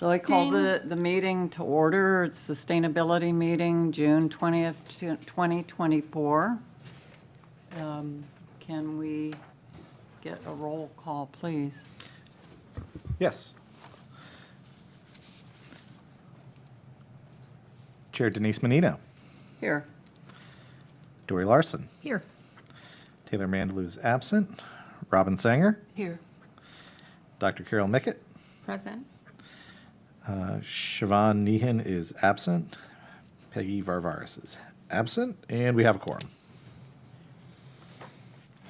So I call the meeting to order. It's Sustainability Meeting, June 20th, 2024. Can we get a roll call, please? Yes. Chair Denise Menino. Here. Dory Larson. Here. Taylor Mandalou is absent. Robin Sanger. Here. Dr. Carol Mickett. Present. Siobhan Nehan is absent. Peggy Varvaris is absent. And we have a quorum.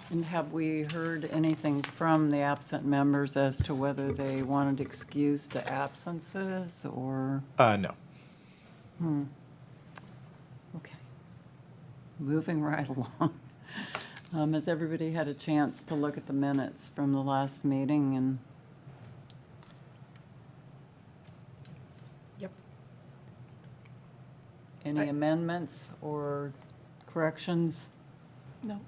And have we heard anything from the absent members as to whether they wanted excused absences or? No. Okay. Moving right along. Has everybody had a chance to look at the minutes from the last meeting and? Yep. Any amendments or corrections? No.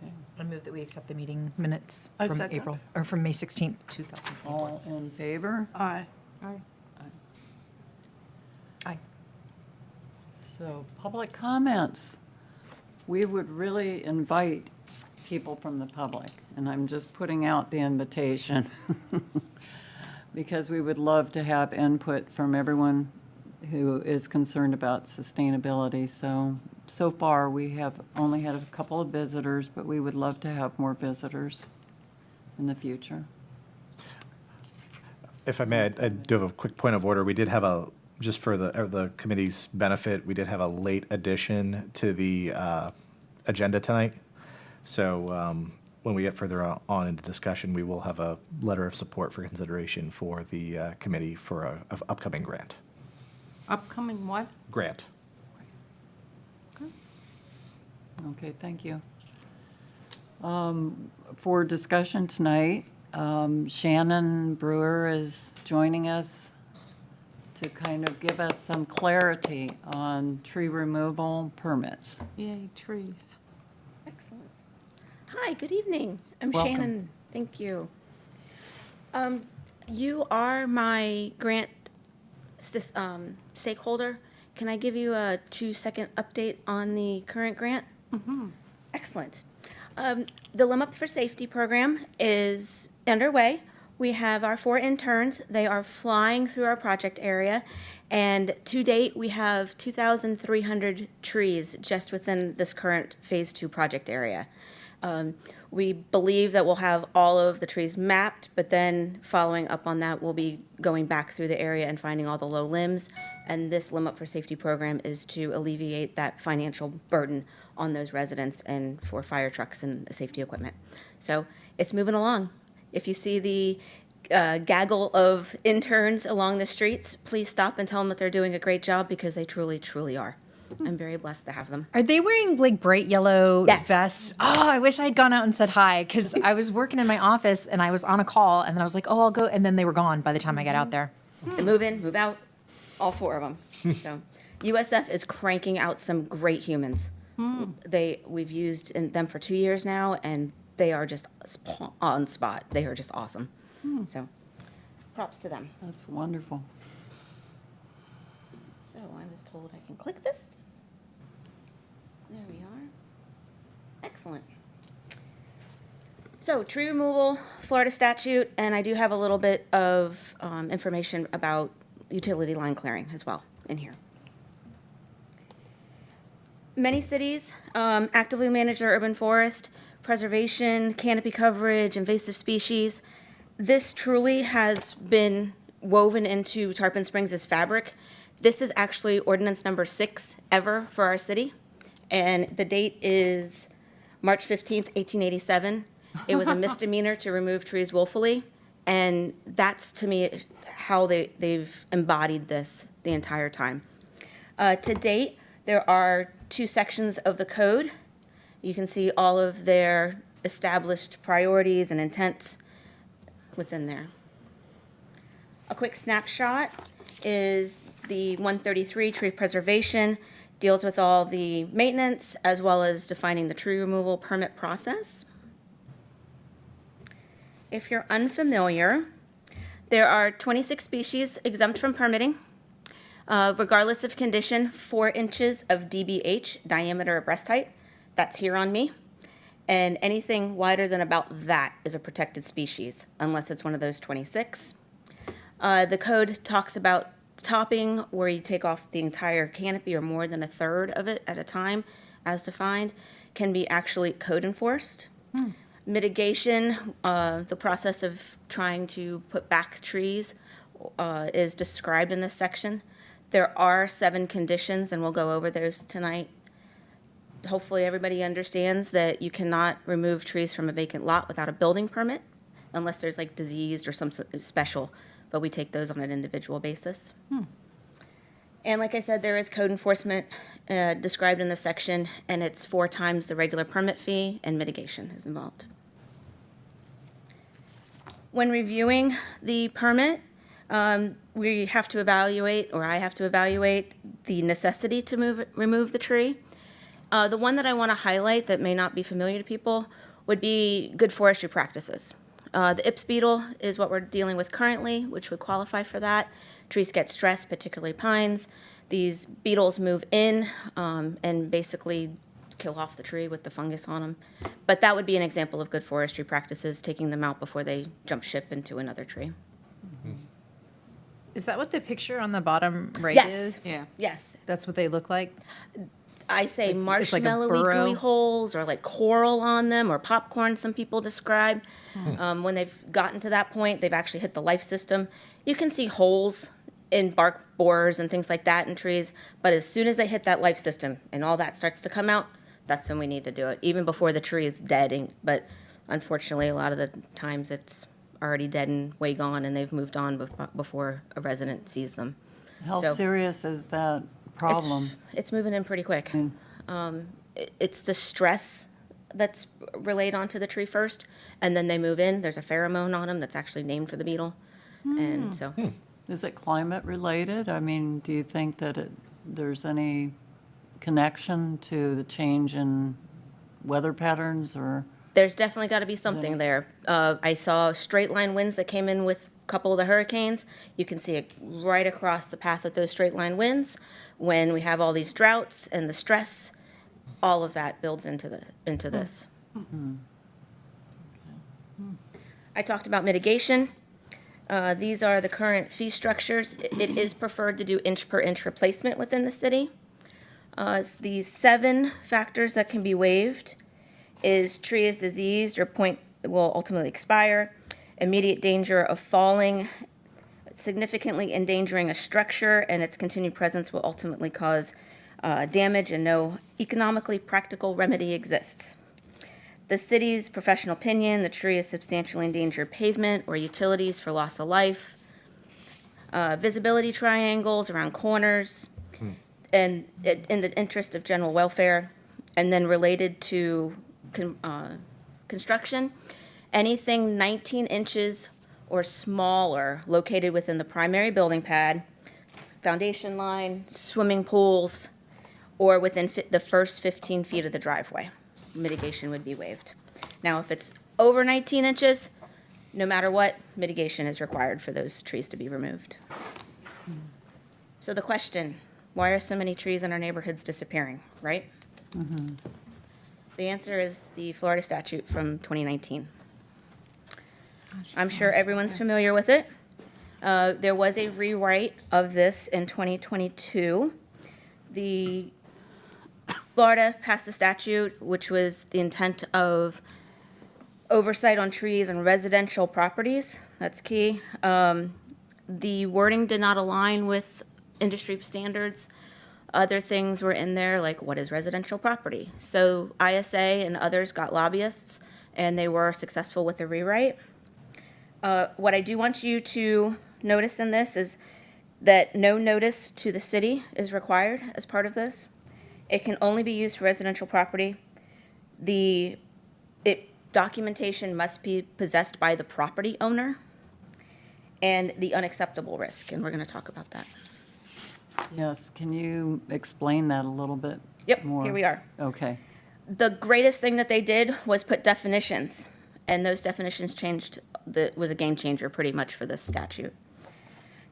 Okay. I move that we accept the meeting minutes I from second. April, or from May 16th, 2024. All in favor? Aye. Aye. Aye. So, public comments. We would really invite people from the public, and I'm just putting out the invitation because we would love to have input from everyone who is concerned about sustainability. So far, we have only had a couple of visitors, but we would love to have more visitors in the future. If I may, I do have a quick point of order. We did have a, just for the committee's benefit, we did have a late addition to the agenda tonight. So when we get further on into discussion, we will have a letter of support for consideration for the committee for a upcoming grant. Upcoming what? Grant. Okay, thank you. For discussion tonight, Shannon Brewer is joining us to kind of give us some clarity on tree removal permits. Yay, trees. Excellent. Hi, good evening. I'm Welcome. Shannon. Thank you. You are my grant stakeholder. Can I give you a 2-second update on the current grant? Excellent. The Limb Up for Safety program is underway. We have our 4 interns. They are flying through our project area, and to date, we have 2,300 trees just within this current Phase 2 project area. We believe that we'll have all of the trees mapped, but then following up on that, we'll be going back through the area and finding all the low limbs. And this Limb Up for Safety program is to alleviate that financial burden on those residents and for fire trucks and safety equipment. So it's moving along. If you see the gaggle of interns along the streets, please stop and tell them that they're doing a great job because they truly, truly are. I'm very blessed to have them. Are they wearing like bright yellow Yes. vests? Oh, I wish I'd gone out and said hi because I was working in my office and I was on a call and then I was like, oh, I'll go. And then they were gone by the time I got out there. They move in, move out, all 4 of them. So USF is cranking out some great humans. We've used them for 2 years now, and they are just on spot. They are just awesome. So props to them. That's wonderful. So I was told I can click this. There we are. Excellent. So tree removal, Florida statute, and I do have a little bit of information about utility line clearing as well in here. Many cities actively manage their urban forest, preservation, canopy coverage, invasive species. This truly has been woven into Tarpon Springs' fabric. This is actually ordinance number 6 ever for our city, and the date is March 15th, 1887. It was a misdemeanor to remove trees willfully, and that's, to me, how they've embodied this the entire time. To date, there are 2 sections of the code. You can see all of their established priorities and intents within there. A quick snapshot is the 133 tree preservation, deals with all the maintenance as well as defining the tree removal permit process. If you're unfamiliar, There are 26 species exempt from permitting, regardless of condition, 4 inches of DBH, diameter of breast height. That's here on me. And anything wider than about that is a protected species, unless it's one of those 26. The code talks about topping, where you take off the entire canopy or more than a third of it at a time, as defined, can be actually code enforced. Mitigation, the process of trying to put back trees is described in this section. There are 7 conditions, and we'll go over those tonight. Hopefully, everybody understands that you cannot remove trees from a vacant lot without a building permit, unless there's like diseased or some special, but we take those on an individual basis. And like I said, there is code enforcement described in this section, and it's 4 times the regular permit fee, and mitigation is involved. When reviewing the permit, we have to evaluate, or I have to evaluate, the necessity to remove the tree. The one that I want to highlight that may not be familiar to people would be good forestry practices. The Ips beetle is what we're dealing with currently, which would qualify for that. Trees get stressed, particularly pines. These beetles move in and basically kill off the tree with the fungus on them. But that would be an example of good forestry practices, taking them out before they jump ship into another tree. Is that what the picture on the bottom right Yes. is? Yeah. Yes. That's what they look like? I say It's like a marshmallowy burrow. gooey holes, or like coral on them, or popcorn, some people describe. When they've gotten to that point, they've actually hit the life system. You can see holes in bark borers and things like that in trees, but as soon as they hit that life system and all that starts to come out, that's when we need to do it, even before the tree is dead. But unfortunately, a lot of the times it's already dead and way gone, and they've moved on before a resident sees them. How So- serious is that problem? It's moving in pretty quick. It's the stress that's relayed onto the tree first, and then they move in. There's a pheromone on them that's actually named for the beetle. And so, Is it climate related? I mean, do you think that there's any connection to the change in weather patterns, or? there's definitely got to be something there. I saw straight line winds that came in with a couple of the hurricanes. You can see it right across the path of those straight line winds. When we have all these droughts and the stress, all of that builds into this. I talked about mitigation. These are the current fee structures. It is preferred to do inch per inch replacement within the city. It's these 7 factors that can be waived is tree is diseased or point will ultimately expire, immediate danger of falling, significantly endangering a structure, and its continued presence will ultimately cause damage, and no economically practical remedy exists. The city's professional opinion, the tree is substantially endangered pavement or utilities for loss of life, visibility triangles around corners, and in the interest of general welfare, and then related to construction, anything 19 inches or smaller located within the primary building pad, foundation line, swimming pools, or within the first 15 feet of the driveway. Mitigation would be waived. Now, if it's over 19 inches, no matter what, mitigation is required for those trees to be removed. So the question, why are so many trees in our neighborhoods disappearing, right? The answer is the Florida statute from 2019. I'm sure everyone's familiar with it. There was a rewrite of this in 2022. The Florida passed a statute which was the intent of oversight on trees on residential properties. That's key. The wording did not align with industry standards. Other things were in there, like what is residential property? So ISA and others got lobbyists, and they were successful with the rewrite. What I do want you to notice in this is that no notice to the city is required as part of this. It can only be used for residential property. Documentation must be possessed by the property owner, and the unacceptable risk, and we're going to talk about that. Yes, can you explain that a little bit Yep, more? here we are. Okay. The greatest thing that they did was put definitions, And those definitions was a game changer pretty much for this statute.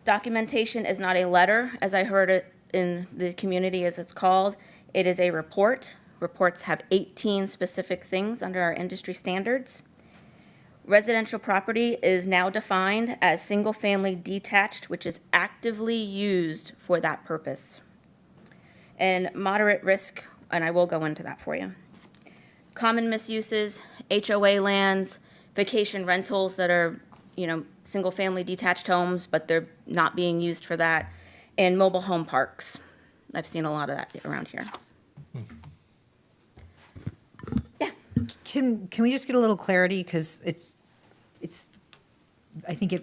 Documentation is not a letter, as I heard it in the community as it's called. It is a report. Reports have 18 specific things under our industry standards. Residential property is now defined as single-family detached, which is actively used for that purpose. And moderate risk, and I will go into that for you. Common misuses, HOA lands, vacation rentals that are, single-family detached homes, but they're not being used for that, and mobile home parks. I've seen a lot of that around here. Yeah, Can we just get a little clarity? Because I think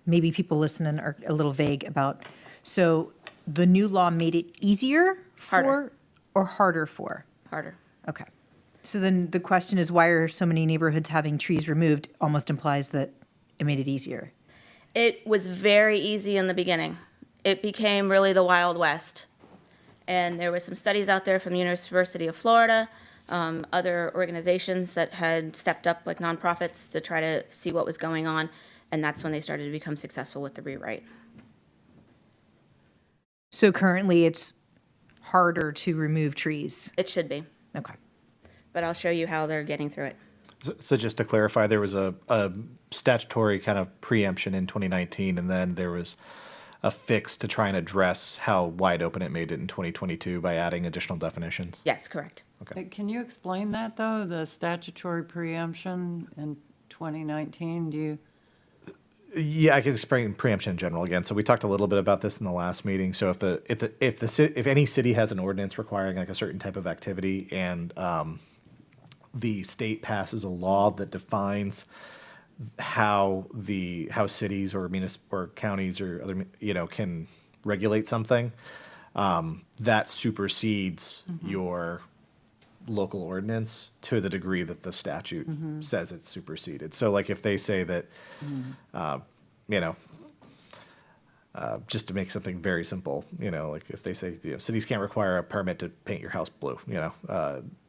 maybe people listening are a little vague about, so the new law made it easier Harder. or harder for? harder. Okay. So then the question is, why are so many neighborhoods having trees removed? Almost implies that it made it easier. It was very easy in the beginning. It became really the Wild West. And there were some studies out there from the University of Florida, other organizations that had stepped up, like nonprofits, to try to see what was going on. And that's when they started to become successful with the rewrite. So currently it's harder to remove trees. It should be, Okay. but I'll show you how they're getting through it. So just to clarify, there was a statutory kind of preemption in 2019, and then there was a fix to try and address how wide open it made it in 2022 by adding additional definitions. Yes, correct. Can you explain that, though, the statutory preemption in 2019? Do you? Yeah, I can explain preemption in general again. So we talked a little bit about this in the last meeting. So if any city has an ordinance requiring like a certain type of activity, and the state passes a law that defines how cities or or counties or other can regulate something, that supersedes your local ordinance to the degree that the statute says it's superseded. So like if they say that, just to make something very simple, like if they say cities can't require a permit to paint your house blue,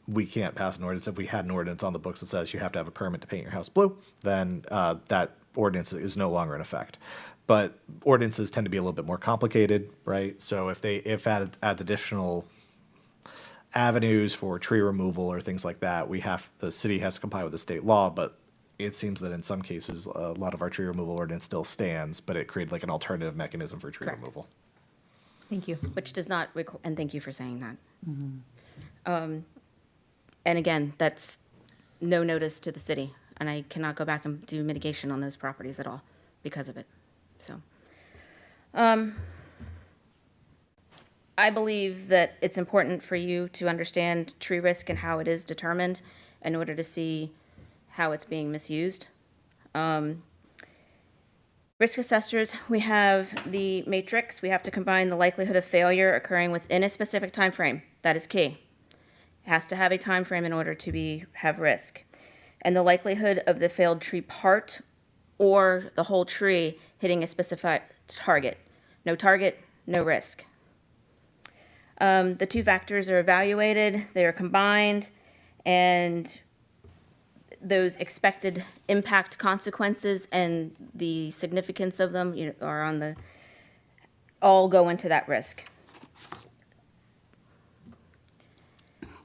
we can't pass an ordinance. If we had an ordinance on the books that says you have to have a permit to paint your house blue, then that ordinance is no longer in effect. But ordinances tend to be a little bit more complicated, right? So if adds additional avenues for tree removal or things like that, the city has to comply with the state law. But it seems that in some cases, a lot of our tree removal ordinance still stands, but it created like an alternative mechanism for tree Correct. removal. Thank you. Which does not, and thank you for saying that. And again, that's no notice to the city, and I cannot go back and do mitigation on those properties at all because of it. So, I believe that it's important for you to understand tree risk and how it is determined in order to see how it's being misused. Risk assessors, we have the matrix. We have to combine the likelihood of failure occurring within a specific time frame. That is key. It has to have a time frame in order to have risk. And the likelihood of the failed tree part or the whole tree hitting a specific target. No target, no risk. The two factors are evaluated, they are combined, and those expected impact consequences and the significance of them are all go into that risk.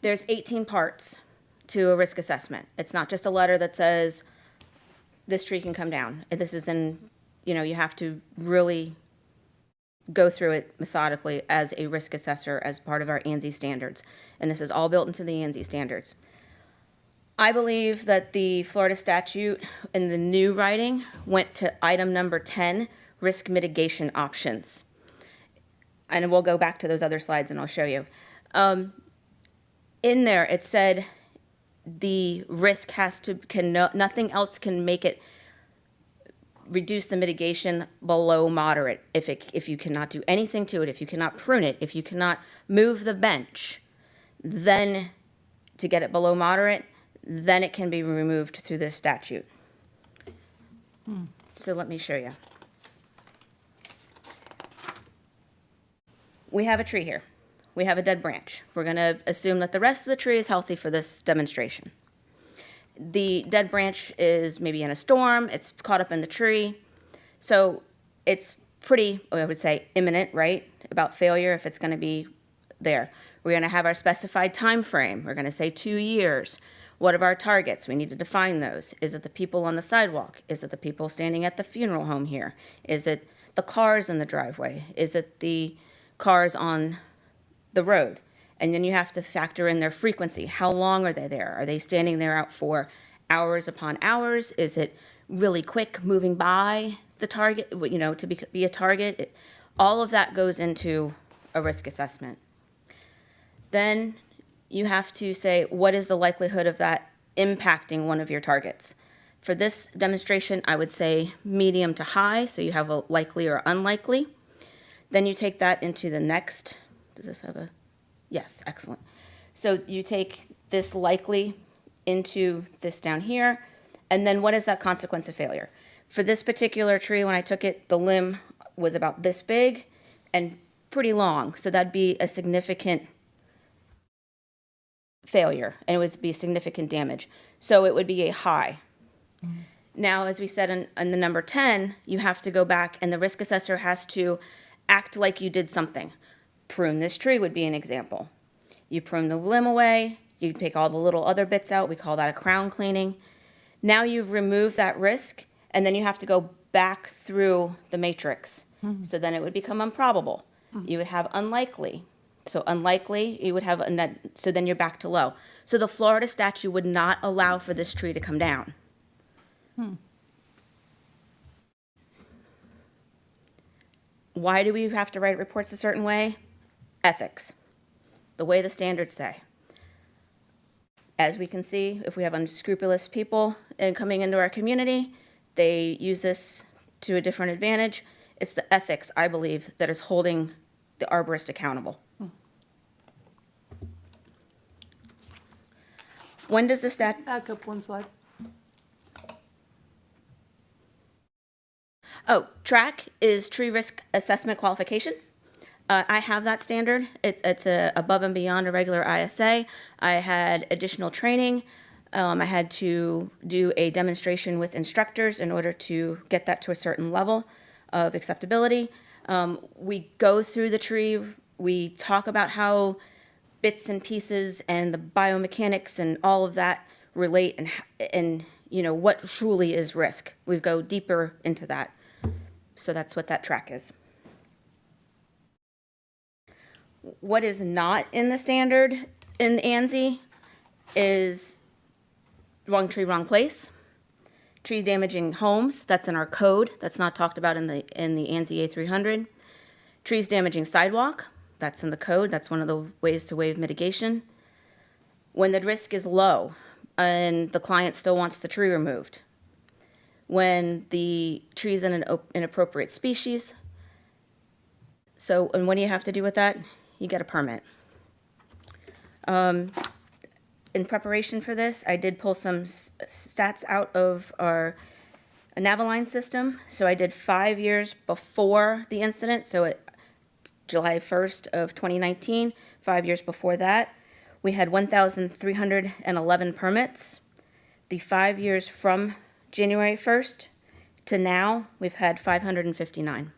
There's 18 parts to a risk assessment. It's not just a letter that says, this tree can come down. This is you have to really go through it methodically as a risk assessor as part of our ANSI standards. And this is all built into the ANSI standards. I believe that the Florida statute in the new writing went to item number 10, risk mitigation options. And we'll go back to those other slides and I'll show you. In there, it said the risk nothing else can make it reduce the mitigation below moderate. If you cannot do anything to it, if you cannot prune it, if you cannot move the bench, then to get it below moderate, then it can be removed through this statute. So let me show you. We have a tree here. We have a dead branch. We're going to assume that the rest of the tree is healthy for this demonstration. the dead branch is maybe in a storm, it's caught up in the tree. So it's pretty, I would say, imminent, right, about failure if it's going to be there. We're going to have our specified time frame. We're going to say 2 years. What are our targets? We need to define those. Is it the people on the sidewalk? Is it the people standing at the funeral home here? Is it the cars in the driveway? Is it the cars on the road? And then you have to factor in their frequency. How long are they there? Are they standing there out for hours upon hours? Is it really quick moving by the target, to be a target? All of that goes into a risk assessment. Then you have to say, what is the likelihood of that impacting one of your targets? For this demonstration, I would say medium to high, so you have a likely or unlikely. Then you take that into the next, does this have a, yes, excellent. So you take this likely into this down here, and then what is that consequence of failure? For this particular tree, when I took it, the limb was about this big and pretty long, so that'd be a significant failure, and it would be significant damage. So it would be a high. Now, as we said in the number 10, you have to go back, and the risk assessor has to act like you did something. Prune this tree would be an example. You prune the limb away, you take all the little other bits out, we call that a crown cleaning. Now you've removed that risk, and then you have to go back through the matrix. So then it would become improbable. You would have unlikely. So unlikely, you would have a net, so then you're back to low. So the Florida statute would not allow for this tree to come down. Why do we have to write reports a certain way? Ethics, the way the standards say. As we can see, if we have unscrupulous people coming into our community, they use this to a different advantage. It's the ethics, I believe, that is holding the arborist accountable. When does the statute? Back up one slide. Oh, TRAC is Tree Risk Assessment Qualification. I have that standard. It's above and beyond a regular ISA. I had additional training. I had to do a demonstration with instructors in order to get that to a certain level of acceptability. We go through the tree. We talk about how bits and pieces and the biomechanics and all of that relate and what truly is risk. We go deeper into that. So that's what that track is. What is not in the standard in the ANSI is wrong tree, wrong place. Trees damaging homes, that's in our code. That's not talked about in the ANSI A300. Trees damaging sidewalk, that's in the code. That's one of the ways to waive mitigation. When the risk is low and the client still wants the tree removed. When the tree is in an inappropriate species. So, and what do you have to do with that? You get a permit. In preparation for this, I did pull some stats out of our Navaline system. So I did 5 years before the incident, so at July 1st of 2019, 5 years before that, we had 1,311 permits. The 5 years from January 1st to now, we've had 559.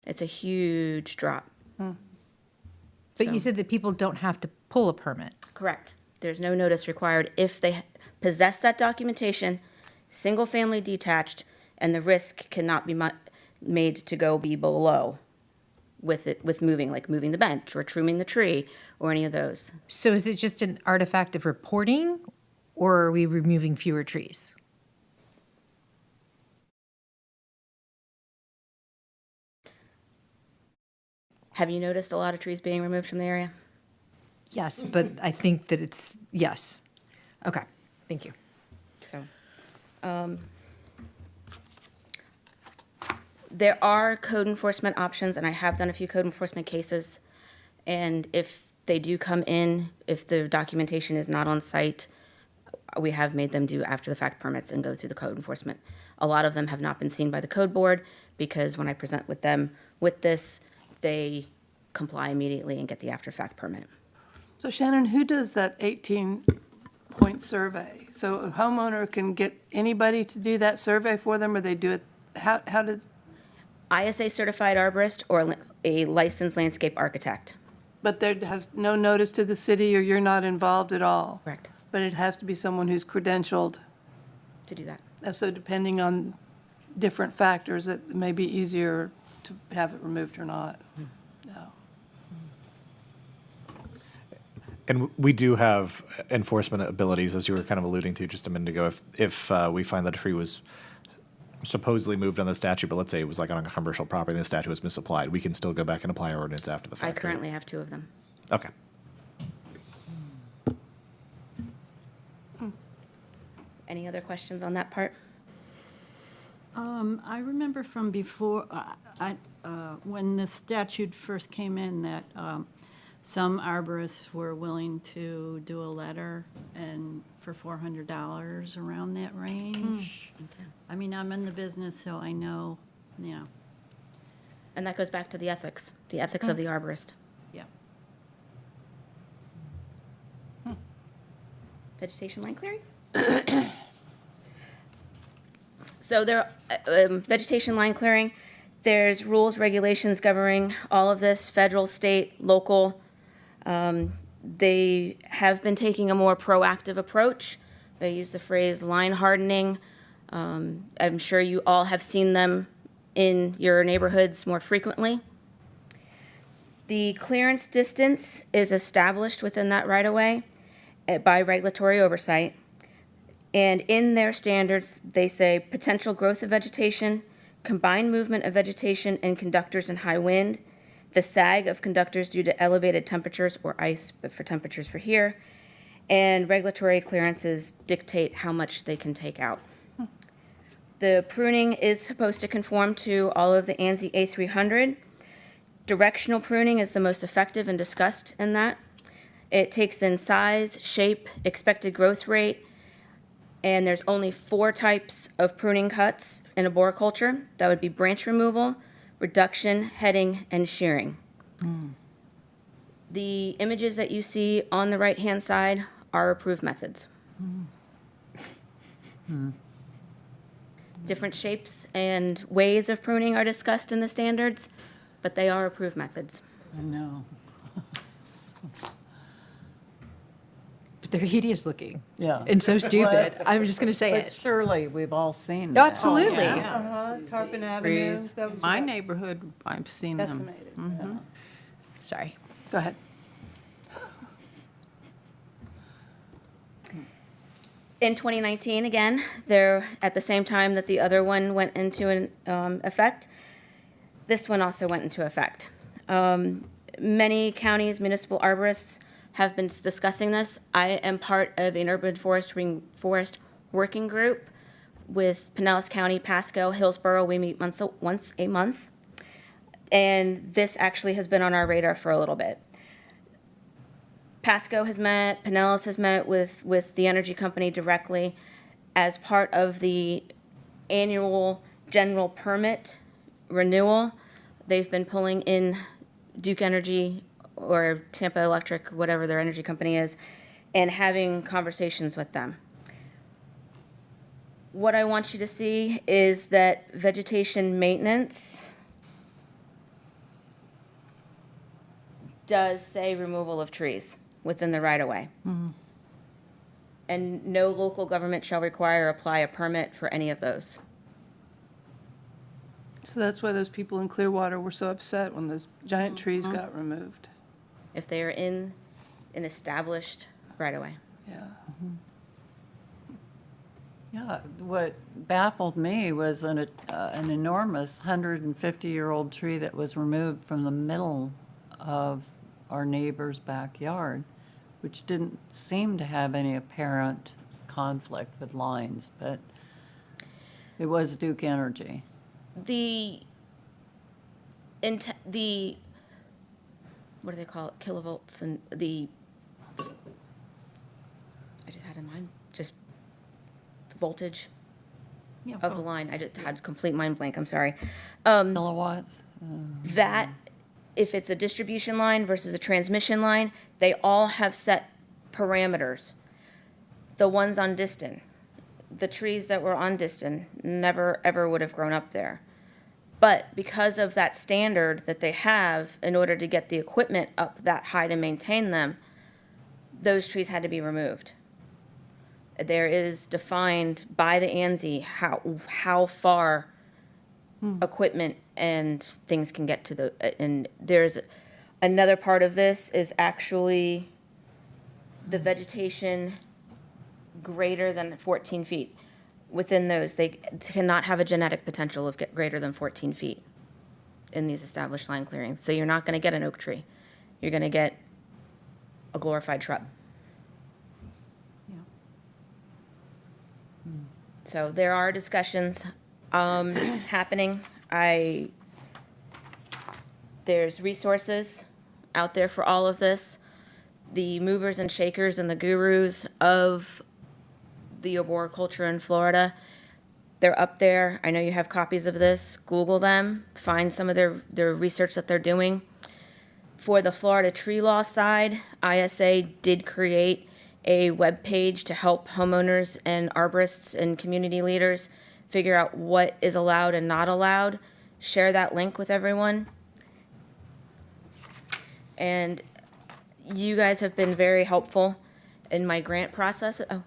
It's a huge drop. But you said that people don't have to pull a permit. Correct. There's no notice required if they possess that documentation, single-family detached, and the risk cannot be made to go be below with moving, like moving the bench or trimming the tree or any of those. So is it just an artifact of reporting, or are we removing fewer trees? Have you noticed a lot of trees being removed from the area? Yes, but I think that it's, yes. Okay, thank you. So, there are code enforcement options, and I have done a few code enforcement cases. And if they do come in, if the documentation is not on site, we have made them do after-the-fact permits and go through the code enforcement. A lot of them have not been seen by the code board because when I present with them with this, they comply immediately and get the after-fact permit. So Shannon, who does that 18 point survey. So a homeowner can get anybody to do that survey for them, or they do it, how did, ISA certified arborist or a licensed landscape architect. but there has no notice to the city, or you're not involved at all? Correct. But it has to be someone who's credentialed. To do that. So depending on different factors, it may be easier to have it removed or not. No. And we do have enforcement abilities, as you were kind of alluding to just a minute ago. If we find that a tree was supposedly moved on the statute, but let's say it was like on a commercial property and the statute was misapplied, we can still go back and apply our ordinance after the fact. I right? currently have 2 of them. Okay. Any other questions on that part? I remember from before, when the statute first came in, that some arborists were willing to do a letter and for $400 around that range. I mean, I'm in the business, so I know, And that goes back to the ethics of the arborist. yeah. Vegetation line clearing? So there, vegetation line clearing, there's rules, regulations governing all of this, federal, state, local. They have been taking a more proactive approach. They use the phrase line hardening. I'm sure you all have seen them in your neighborhoods more frequently. The clearance distance is established within that right-of-way by regulatory oversight. And in their standards, they say potential growth of vegetation, combined movement of vegetation and conductors in high wind, the sag of conductors due to elevated temperatures or ice, but for temperatures for here, and regulatory clearances dictate how much they can take out. The pruning is supposed to conform to all of the ANSI A300. Directional pruning is the most effective and discussed in that. It takes in size, shape, expected growth rate, and there's only 4 types of pruning cuts in arboriculture. That would be branch removal, reduction, heading, and shearing. The images that you see on the right-hand side are approved methods. Different shapes and ways of pruning are discussed in the standards, but they are approved methods. I know. But they're hideous looking. Yeah. And so stupid. I'm just going to say But it. surely we've all seen Oh, that. absolutely. Tarpon Avenue, Trees. that was My neighborhood, I've seen them. decimated. Sorry. Go ahead. In 2019, again, there, at the same time that the other one went into effect, this one also went into effect. Many counties, municipal arborists have been discussing this. I am part of an urban forest working group with Pinellas County, Pasco, Hillsborough. We meet once a month. And this actually has been on our radar for a little bit. Pasco has met, Pinellas has met with the energy company directly as part of the annual general permit renewal. They've been pulling in Duke Energy or Tampa Electric, whatever their energy company is, and having conversations with them. What I want you to see is that vegetation maintenance does say removal of trees within the right-of-way. And no local government shall require or apply a permit for any of those. So that's why those people in Clearwater were so upset when those giant trees got removed. If they are in an established right-of-way. Yeah. Yeah, what baffled me was an enormous 150-year-old tree that was removed from the middle of our neighbor's backyard, which didn't seem to have any apparent conflict with lines, but it was Duke Energy. The, what do they call it, kilovolts, and I just had in mind, just the voltage of the line. I just had complete mind blank, I'm sorry. Kilowatts? That, if it's a distribution line versus a transmission line, they all have set parameters. The ones on Diston, the trees that were on Diston never, ever would have grown up there. But because of that standard that they have, in order to get the equipment up that high to maintain them, those trees had to be removed. There is defined by the ANSI how far equipment and things can get to the, and there's another part of this is actually the vegetation greater than 14 feet. Within those, they cannot have a genetic potential of greater than 14 feet in these established line clearings. So you're not going to get an oak tree. You're going to get a glorified shrub. So there are discussions happening. There's resources out there for all of this. The movers and shakers and the gurus of the arboriculture in Florida, they're up there. I know you have copies of this. Google them, find some of their research that they're doing. For the Florida tree law side, ISA did create a web page to help homeowners and arborists and community leaders figure out what is allowed and not allowed. Share that link with everyone. And you guys have been very helpful in my grant process. Oh,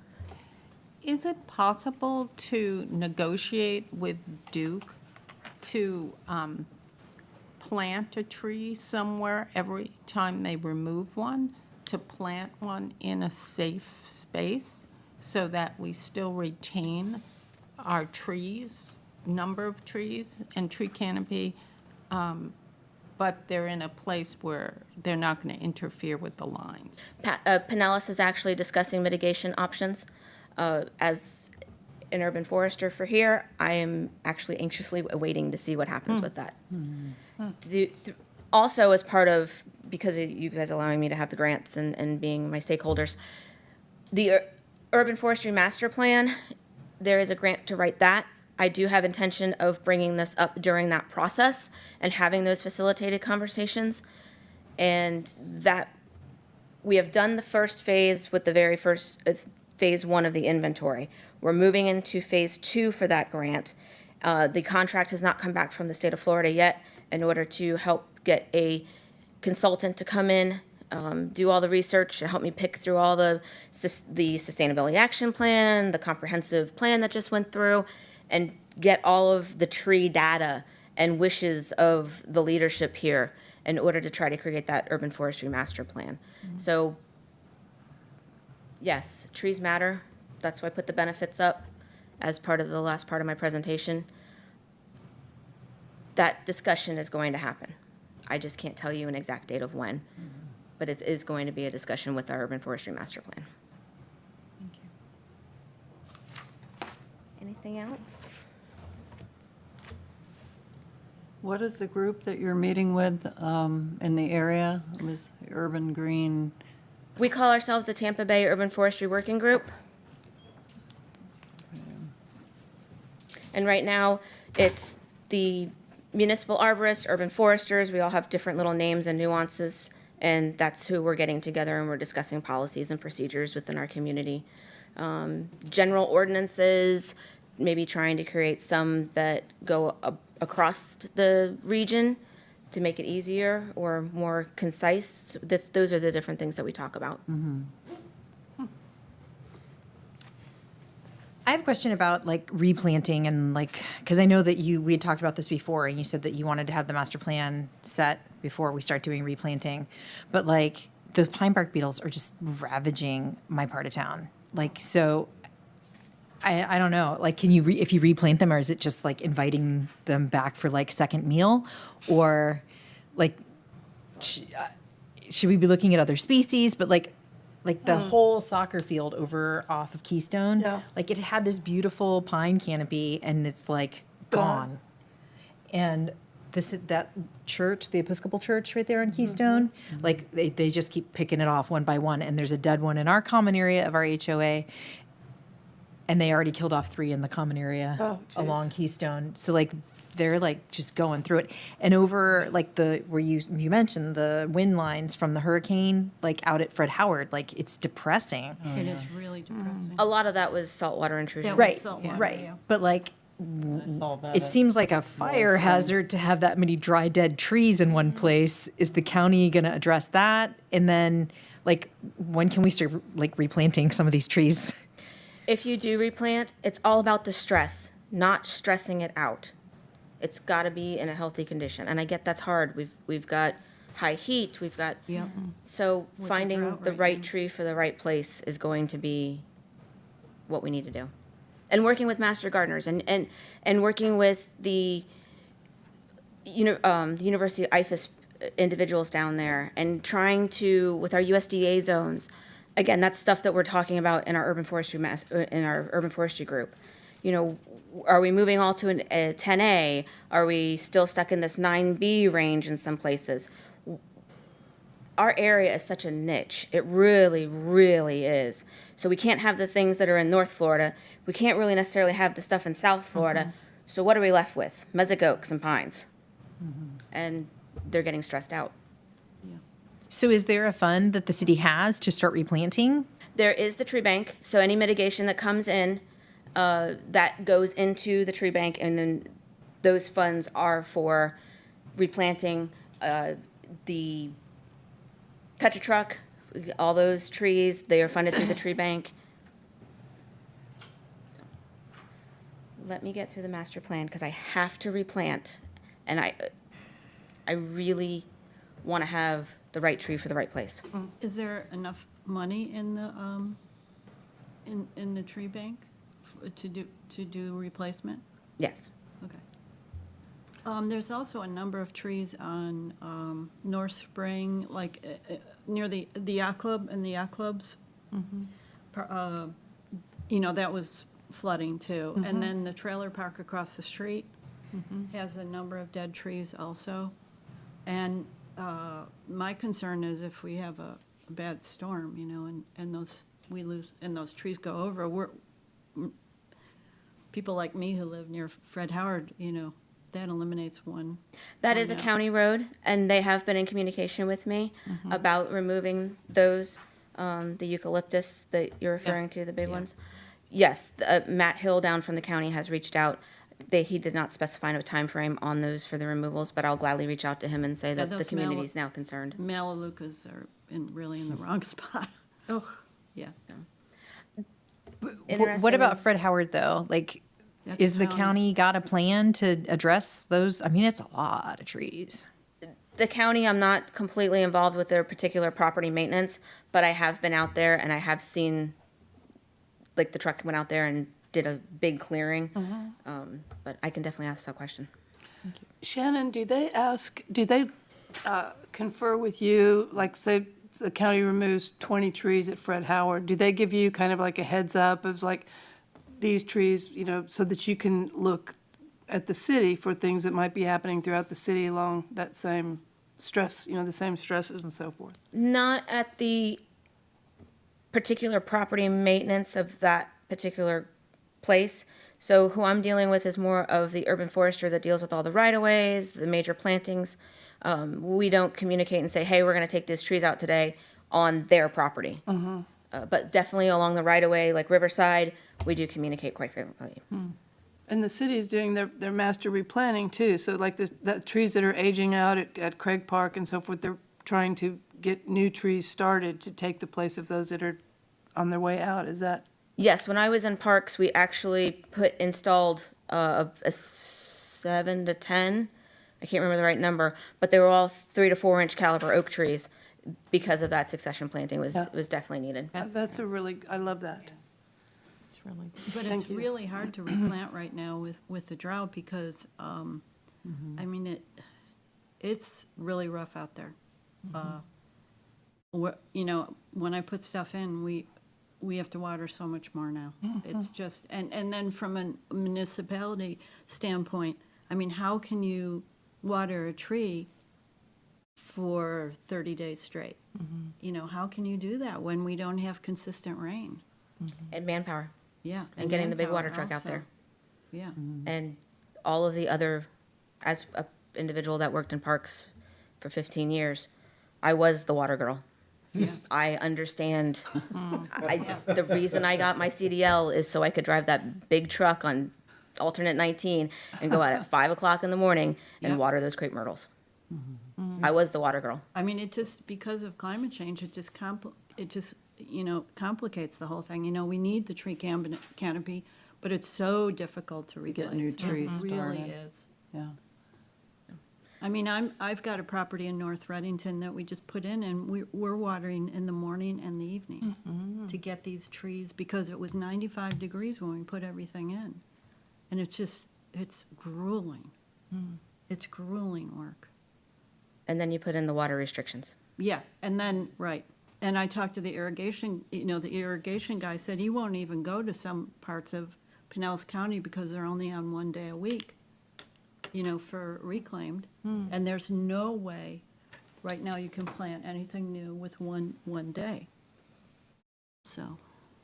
Is it possible to negotiate with Duke to plant a tree somewhere every time they remove one, to plant one in a safe space so that we still retain our trees, number of trees and tree canopy, but they're in a place where they're not going to interfere with the lines? Pinellas is actually discussing mitigation options. As an urban forester for here, I am actually anxiously awaiting to see what happens with that. Also, as part of, because of you guys allowing me to have the grants and being my stakeholders, the Urban Forestry Master Plan, there is a grant to write that. I do have intention of bringing this up during that process and having those facilitated conversations. And that, we have done the first phase with the very first, phase 1 of the inventory. We're moving into phase 2 for that grant. The contract has not come back from the state of Florida yet in order to help get a consultant to come in, do all the research, and help me pick through all the sustainability action plan, the comprehensive plan that just went through, and get all of the tree data and wishes of the leadership here in order to try to create that urban forestry master plan. So yes, trees matter. That's why I put the benefits up as part of the last part of my presentation. That discussion is going to happen. I just can't tell you an exact date of when, but it is going to be a discussion with our urban forestry master plan. Thank you. Anything else? What is the group that you're meeting with in the area? It was Urban Green. We call ourselves the Tampa Bay Urban Forestry Working Group. And right now, it's the municipal arborists, urban foresters. We all have different little names and nuances, and that's who we're getting together, and we're discussing policies and procedures within our community. General ordinances, maybe trying to create some that go across the region to make it easier or more concise. Those are the different things that we talk about. I have a question about like replanting and like, because I know that we had talked about this before and you said that you wanted to have the master plan set before we start doing replanting. But like the pine bark beetles are just ravaging my part of town. Like, so I don't know, like, can you, if you replant them, or is it just like inviting them back for like second meal? Or like, should we be looking at other species? But like the whole soccer field over off of Keystone, Yeah. like it had this beautiful pine canopy and it's like gone. And that church, the Episcopal church right there on Keystone, like they just keep picking it off one by one. And there's a dead one in our common area of our HOA. And they already killed off 3 in the common area Oh, geez. along Keystone. So like they're like just going through it. And over like where you mentioned the wind lines from the hurricane, like out at Fred Howard, like it's depressing. It is really depressing. A lot of that was saltwater intrusion. That Right, saltwater, right. yeah. But like, I saw that it at seems like a fire Yellowstone. hazard to have that many dry, dead trees in one place. Is the county going to address that? And then, like, when can we start like replanting some of these trees? If you do replant, it's all about the stress, not stressing it out. It's got to be in a healthy condition, and I get that's hard. We've got high heat. We've got Yep. so the finding drought the right right now. tree for the right place is going to be what we need to do, and working with master gardeners and working with the the University of IFAS individuals down there and trying to with our USDA zones. Again, that's stuff that we're talking about in our urban forestry in our urban forestry group. Are we moving all to a 10A? Are we still stuck in this 9B range in some places? Our area is such a niche. It really, really is. So we can't have the things that are in North Florida. We can't really necessarily have the stuff in South Florida. So what are we left with? Mesic oaks and pines. And they're getting stressed out. So is there a fund that the city has to start replanting? There is the tree bank, so any mitigation that comes in, that goes into the tree bank, and then those funds are for replanting the Tetra truck, all those trees, they are funded through the tree bank. Let me get through the master plan, because I have to replant, and I really want to have the right tree for the right place. Is there enough money in the, in the tree bank to do replacement? Yes. Okay. There's also a number of trees on North Spring, like near the yacht club and the yacht clubs. That was flooding too. And then the trailer park across the street has a number of dead trees also. And my concern is if we have a bad storm, and those trees go over, people like me who live near Fred Howard, that eliminates one. That is a now. county road, and they have been in communication with me about removing those, the eucalyptus that you're referring to, the big ones. Yes, Matt Hill down from the county has reached out. He did not specify a time frame on those for the removals, but I'll gladly reach out to him and say that the those community is now concerned. Melaleucas are really in the wrong spot. Oh. Yeah. What Interestingly- about Fred Howard though? Like, That's is the county. county got a plan to address those? I mean, it's a lot of trees. The county, I'm not completely involved with their particular property maintenance, but I have been out there and I have seen, like, the truck went out there and did a big clearing. But I can definitely ask that question. Shannon, do they confer with you, like, say, the county removes 20 trees at Fred Howard, do they give you kind of like a heads up of like, these trees, so that you can look at the city for things that might be happening throughout the city along that same stress, the same stresses and so forth? Not at the particular property maintenance of that particular place. So who I'm dealing with is more of the urban forester that deals with all the right-of-ways, the major plantings. We don't communicate and say, hey, we're going to take these trees out today on their property. But definitely along the right-of-way, like Riverside, we do communicate quite frequently. And the city is doing their master replanting too, so like the trees that are aging out at Craig Park and so forth, they're trying to get new trees started to take the place of those that are on their way out, is that? Yes, when I was in parks, we actually installed a 7 to 10, I can't remember the right number, but they were all 3 to 4 inch caliber oak trees because of that succession planting was definitely needed. That's I love that. It's really But Thank it's you. really hard to replant right now with the drought because, I mean, it's really rough out there. When I put stuff in, we have to water so much more now. It's just, and then from a municipality standpoint, I mean, how can you water a tree for 30 days straight? How can you do that when we don't have consistent rain? And manpower, Yeah. and getting the big manpower water truck out also. there. Yeah. And all of the other as a individual that worked in parks for 15 years, I was the water girl. I understand. The reason I got my CDL is so I could drive that big truck on alternate 19 and go out at 5 o'clock in the morning and Yeah. water those crepe myrtles. I was the water girl. I mean, it just, because of climate change, it just complicates the whole thing. You know, we need the tree canopy, but it's so difficult to replace. Get new trees It really started. is. Yeah. I mean, I've got a property in North Readington that we just put in, and we're watering in the morning and the evening to get these trees, because it was 95 degrees when we put everything in. And it's grueling. It's grueling work. And then you put in the water restrictions. Yeah, and then, right. And I talked to the irrigation, the irrigation guy said he won't even go to some parts of Pinellas County because they're only on 1 day a week, for reclaimed. And there's no way, right now, you can plant anything new with one day. So,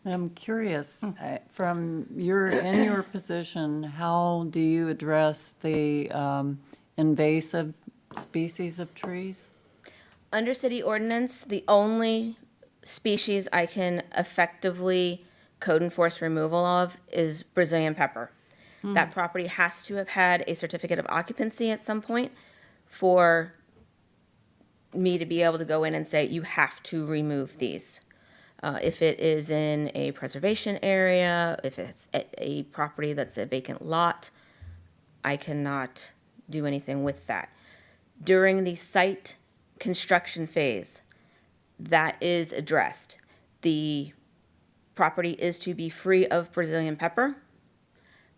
I'm curious, from in your position, how do you address the invasive species of trees? Under city ordinance, the only species I can effectively code enforce removal of is Brazilian pepper. That property has to have had a certificate of occupancy at some point for me to be able to go in and say, you have to remove these. If it is in a preservation area, if it's a property that's a vacant lot, I cannot do anything with that. During the site construction phase, that is addressed. The property is to be free of Brazilian pepper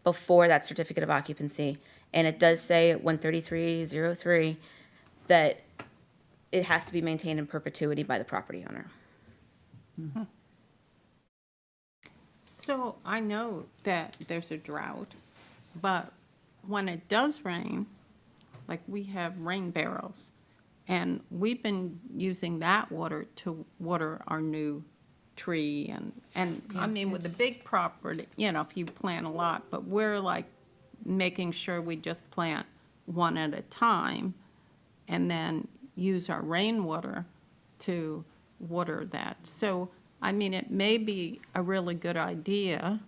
before that certificate of occupancy. And it does say 13303 that it has to be maintained in perpetuity by the property owner. So I know that there's a drought, but when it does rain, like we have rain barrels, and we've been using that water to water our new tree and I mean, with the big property, if you plant a lot, but we're like making sure we just plant one at a time and then use our rainwater to water that. So, I mean, it may be a really good idea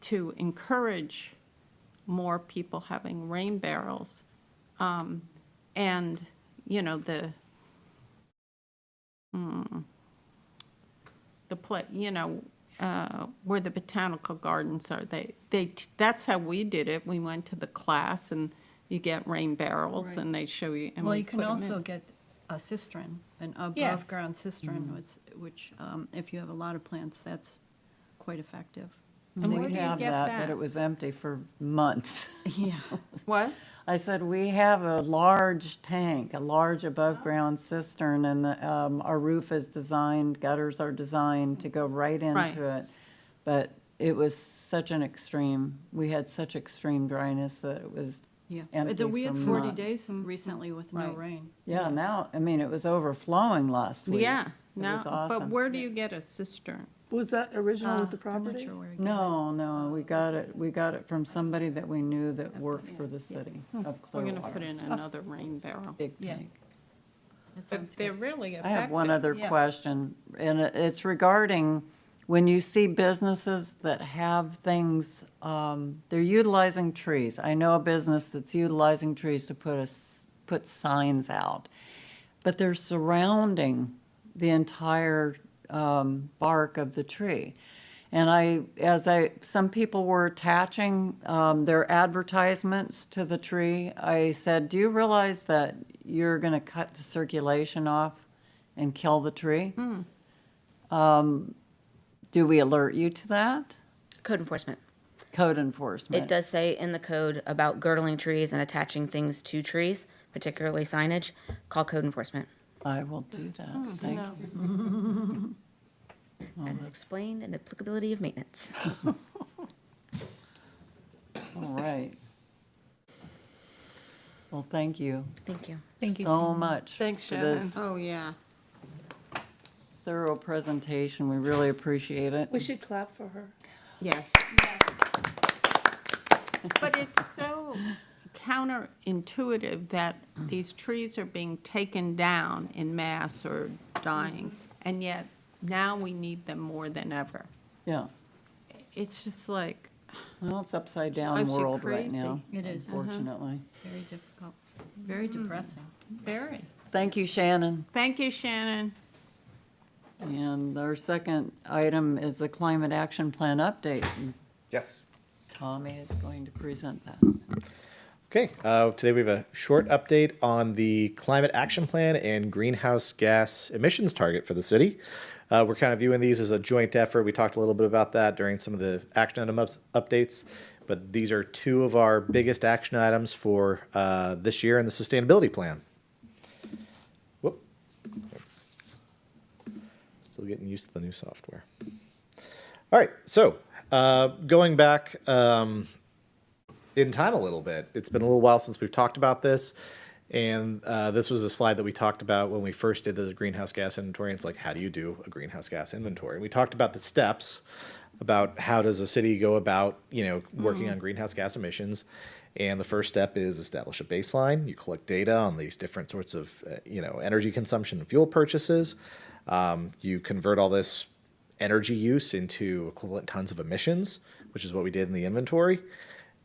to encourage more people having rain barrels. And, where the botanical gardens are, that's how we did it. We went to the class and you get rain barrels and they show you, and well, we you can put 'em also in. get a cistern, an Yes. above-ground cistern, which, if you have a lot of plants, that's quite effective. And where We do you have get that, that? but it was empty for months. Yeah. What? I said, we have a large tank, a large above-ground cistern, and our roof is designed, gutters are designed to go right Right. into it. But it was such an extreme, we had such extreme dryness that it was Yeah, empty we had for 40 months. days recently with no Right. rain. Yeah, now, I mean, it was overflowing last week. Yeah, It no, was but awesome. where do you get a cistern? Was that original with the I'm not property? sure where to get No, we got it from somebody that we knew that worked for the city of We're gonna put Clearwater. in another rain barrel. Big Yeah. tank. it. That But sounds they're good. really I effective. have one other Yeah. question, and it's regarding when you see businesses that have things, they're utilizing trees. I know a business that's utilizing trees to put signs out, but they're surrounding the entire bark of the tree. And some people were attaching their advertisements to the tree. I said, do you realize that you're going to cut the circulation off and kill the tree? Do we alert you to that? Code enforcement. Code enforcement. It does say in the code about girdling trees and attaching things to trees, particularly signage. Call code enforcement. I will do that. Thank you. As explained in the applicability of maintenance. All right. Well, thank you. Thank you. So much. Thanks, for this Oh, yeah. thorough presentation. We really appreciate it. We should clap for her. Yes. But it's so counterintuitive that these trees are being taken down in mass or dying, and yet now we need them more than ever. Yeah. It's just like, Well, it's upside down Drives you world right now. crazy. It is. Unfortunately. Very difficult, very depressing. very. Thank you, Shannon. Thank you, Shannon. And our second item is the climate action plan update. And Yes. Tommy is going to present that. Okay, today we have a short update on the climate action plan and greenhouse gas emissions target for the city. We're kind of viewing these as a joint effort. We talked a little bit about that during some of the action item updates, but these are two of our biggest action items for this year in the sustainability plan. Whoop. Still getting used to the new software. All right, so going back in time a little bit, it's been a little while since we've talked about this, and this was a slide that we talked about when we first did the greenhouse gas inventory. It's like, how do you do a greenhouse gas inventory? And we talked about the steps about how does a city go about, working on greenhouse gas emissions. And the first step is establish a baseline. You collect data on these different sorts of, energy consumption and fuel purchases. You convert all this energy use into equivalent tons of emissions, which is what we did in the inventory.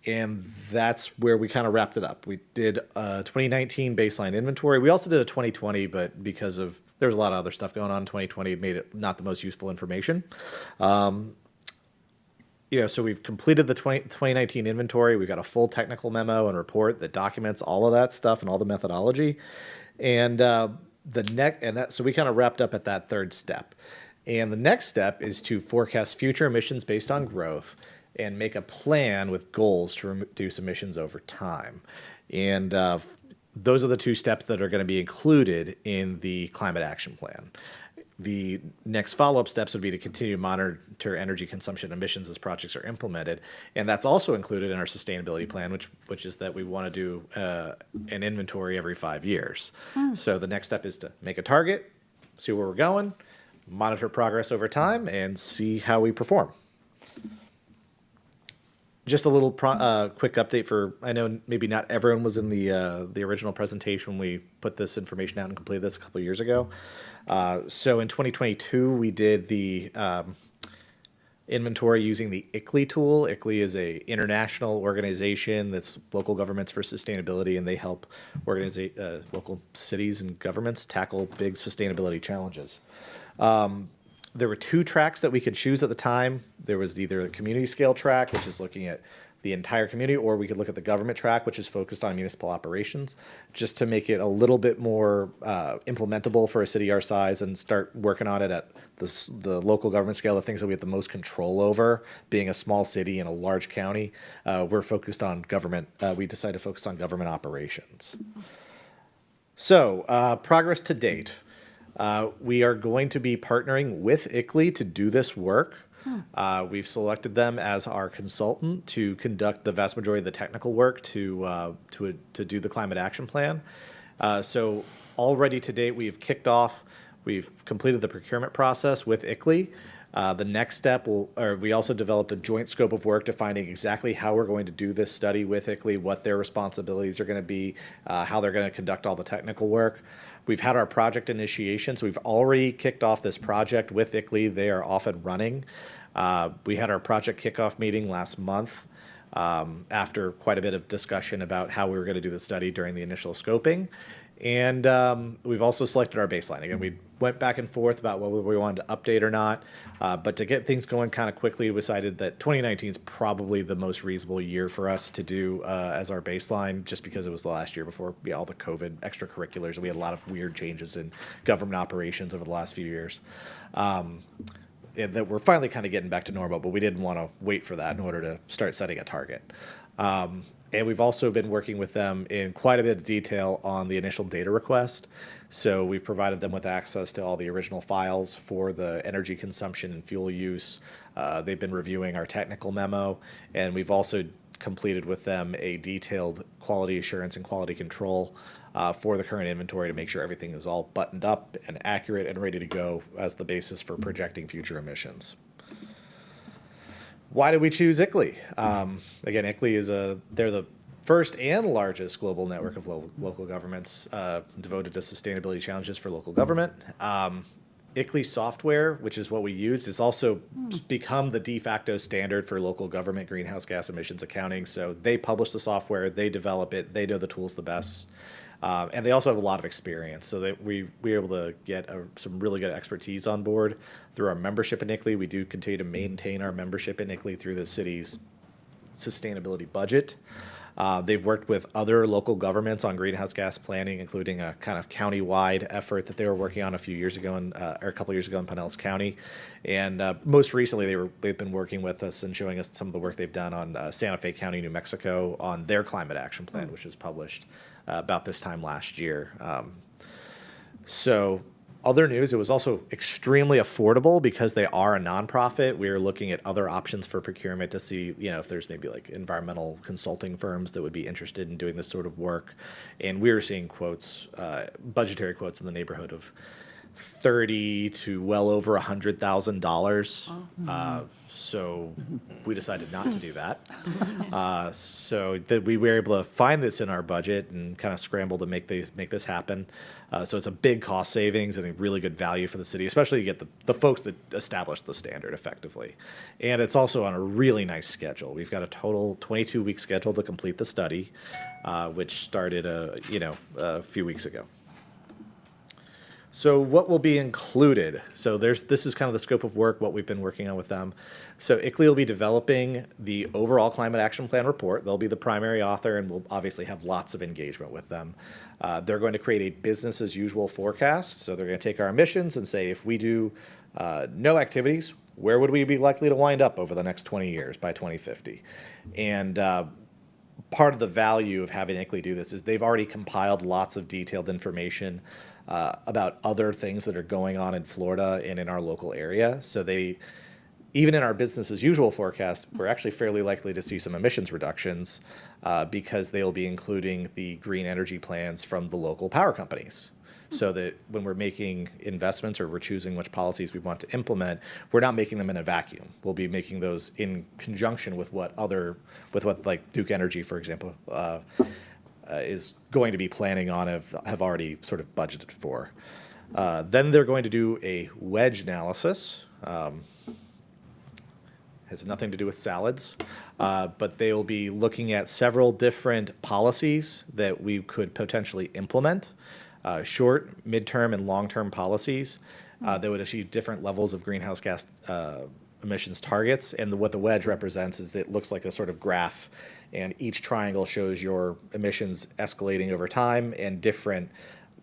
And that's where we kind of wrapped it up. We did a 2019 baseline inventory. We also did a 2020, but because of there was a lot of other stuff going on in 2020, it made it not the most useful information. So we've completed the 2019 inventory. We've got a full technical memo and report that documents all of that stuff and all the methodology. And so we kind of wrapped up at that third step. And the next step is to forecast future emissions based on growth and make a plan with goals to reduce emissions over time. And those are the two steps that are going to be included in the climate action plan. The next follow-up steps would be to continue to monitor energy consumption emissions as projects are implemented. And that's also included in our sustainability plan, which is that we want to do an inventory every 5 years. So the next step is to make a target, see where we're going, monitor progress over time, and see how we perform. Just a little quick update I know maybe not everyone was in the original presentation when we put this information out and completed this a couple of years ago. So in 2022, we did the inventory using the ICLEI tool. ICLEI is a international organization that's local governments for sustainability, and they help local cities and governments tackle big sustainability challenges. There were two tracks that we could choose at the time. There was either the community scale track, which is looking at the entire community, or we could look at the government track, which is focused on municipal operations, just to make it a little bit more implementable for a city our size and start working on it at the local government scale, the things that we have the most control over, being a small city and a large county. We're focused on government. We decided to focus on government operations. So progress to date. We are going to be partnering with ICLEI to do this work. We've selected them as our consultant to conduct the vast majority of the technical work to do the climate action plan. So already to date, we've kicked off. We've completed the procurement process with ICLEI. The next step we also developed a joint scope of work defining exactly how we're going to do this study with ICLEI, what their responsibilities are going to be, how they're going to conduct all the technical work. We've had our project initiation, so we've already kicked off this project with ICLEI. They are off and running. We had our project kickoff meeting last month after quite a bit of discussion about how we were going to do the study during the initial scoping. And we've also selected our baseline. Again, we went back and forth about whether we wanted to update or not. But to get things going kind of quickly, we decided that 2019 is probably the most reasonable year for us to do as our baseline, just because it was the last year before all the COVID extracurriculars. We had a lot of weird changes in government operations over the last few years. And that we're finally kind of getting back to normal, but we didn't want to wait for that in order to start setting a target. And we've also been working with them in quite a bit of detail on the initial data request. So we've provided them with access to all the original files for the energy consumption and fuel use. They've been reviewing our technical memo, and we've also completed with them a detailed quality assurance and quality control for the current inventory to make sure everything is all buttoned up and accurate and ready to go as the basis for projecting future emissions. Why did we choose ICLEI? Again, ICLEI is they're the first and largest global network of local governments devoted to sustainability challenges for local government. ICLEI software, which is what we use, has also become the de facto standard for local government greenhouse gas emissions accounting. So they publish the software, they develop it, they know the tools the best. And they also have a lot of experience, so that we're able to get some really good expertise on board through our membership in ICLEI. We do continue to maintain our membership in ICLEI through the city's sustainability budget. They've worked with other local governments on greenhouse gas planning, including a kind of county-wide effort that they were working on a few years ago, or a couple years ago in Pinellas County. And most recently, they've been working with us and showing us some of the work they've done on Santa Fe County, New Mexico, on their climate action plan, which was published about this time last year. So other news, it was also extremely affordable because they are a nonprofit. We are looking at other options for procurement to see, if there's maybe like environmental consulting firms that would be interested in doing this sort of work. And we were seeing quotes, budgetary quotes in the neighborhood of $30,000 to well over $100,000. So we decided not to do that. So that we were able to find this in our budget and kind of scramble to make this happen. So it's a big cost savings and a really good value for the city, especially you get the folks that established the standard effectively. And it's also on a really nice schedule. We've got a total 22-week schedule to complete the study, which started a few weeks ago. So what will be included? So this is kind of the scope of work, what we've been working on with them. So ICLEI will be developing the overall climate action plan report. They'll be the primary author, and we'll obviously have lots of engagement with them. They're going to create a business as usual forecast. So they're going to take our emissions and say, if we do no activities, where would we be likely to wind up over the next 20 years by 2050? And part of the value of having ICLEI do this is they've already compiled lots of detailed information about other things that are going on in Florida and in our local area. So even in our business as usual forecast, we're actually fairly likely to see some emissions reductions because they'll be including the green energy plans from the local power companies. So that when we're making investments or we're choosing which policies we want to implement, we're not making them in a vacuum. We'll be making those in conjunction with what like Duke Energy, for example, is going to be planning on, have already sort of budgeted for. Then they're going to do a wedge analysis. Has nothing to do with salads, but they will be looking at several different policies that we could potentially implement, short, midterm, and long-term policies that would achieve different levels of greenhouse gas emissions targets. And what the wedge represents is it looks like a sort of graph, and each triangle shows your emissions escalating over time, and different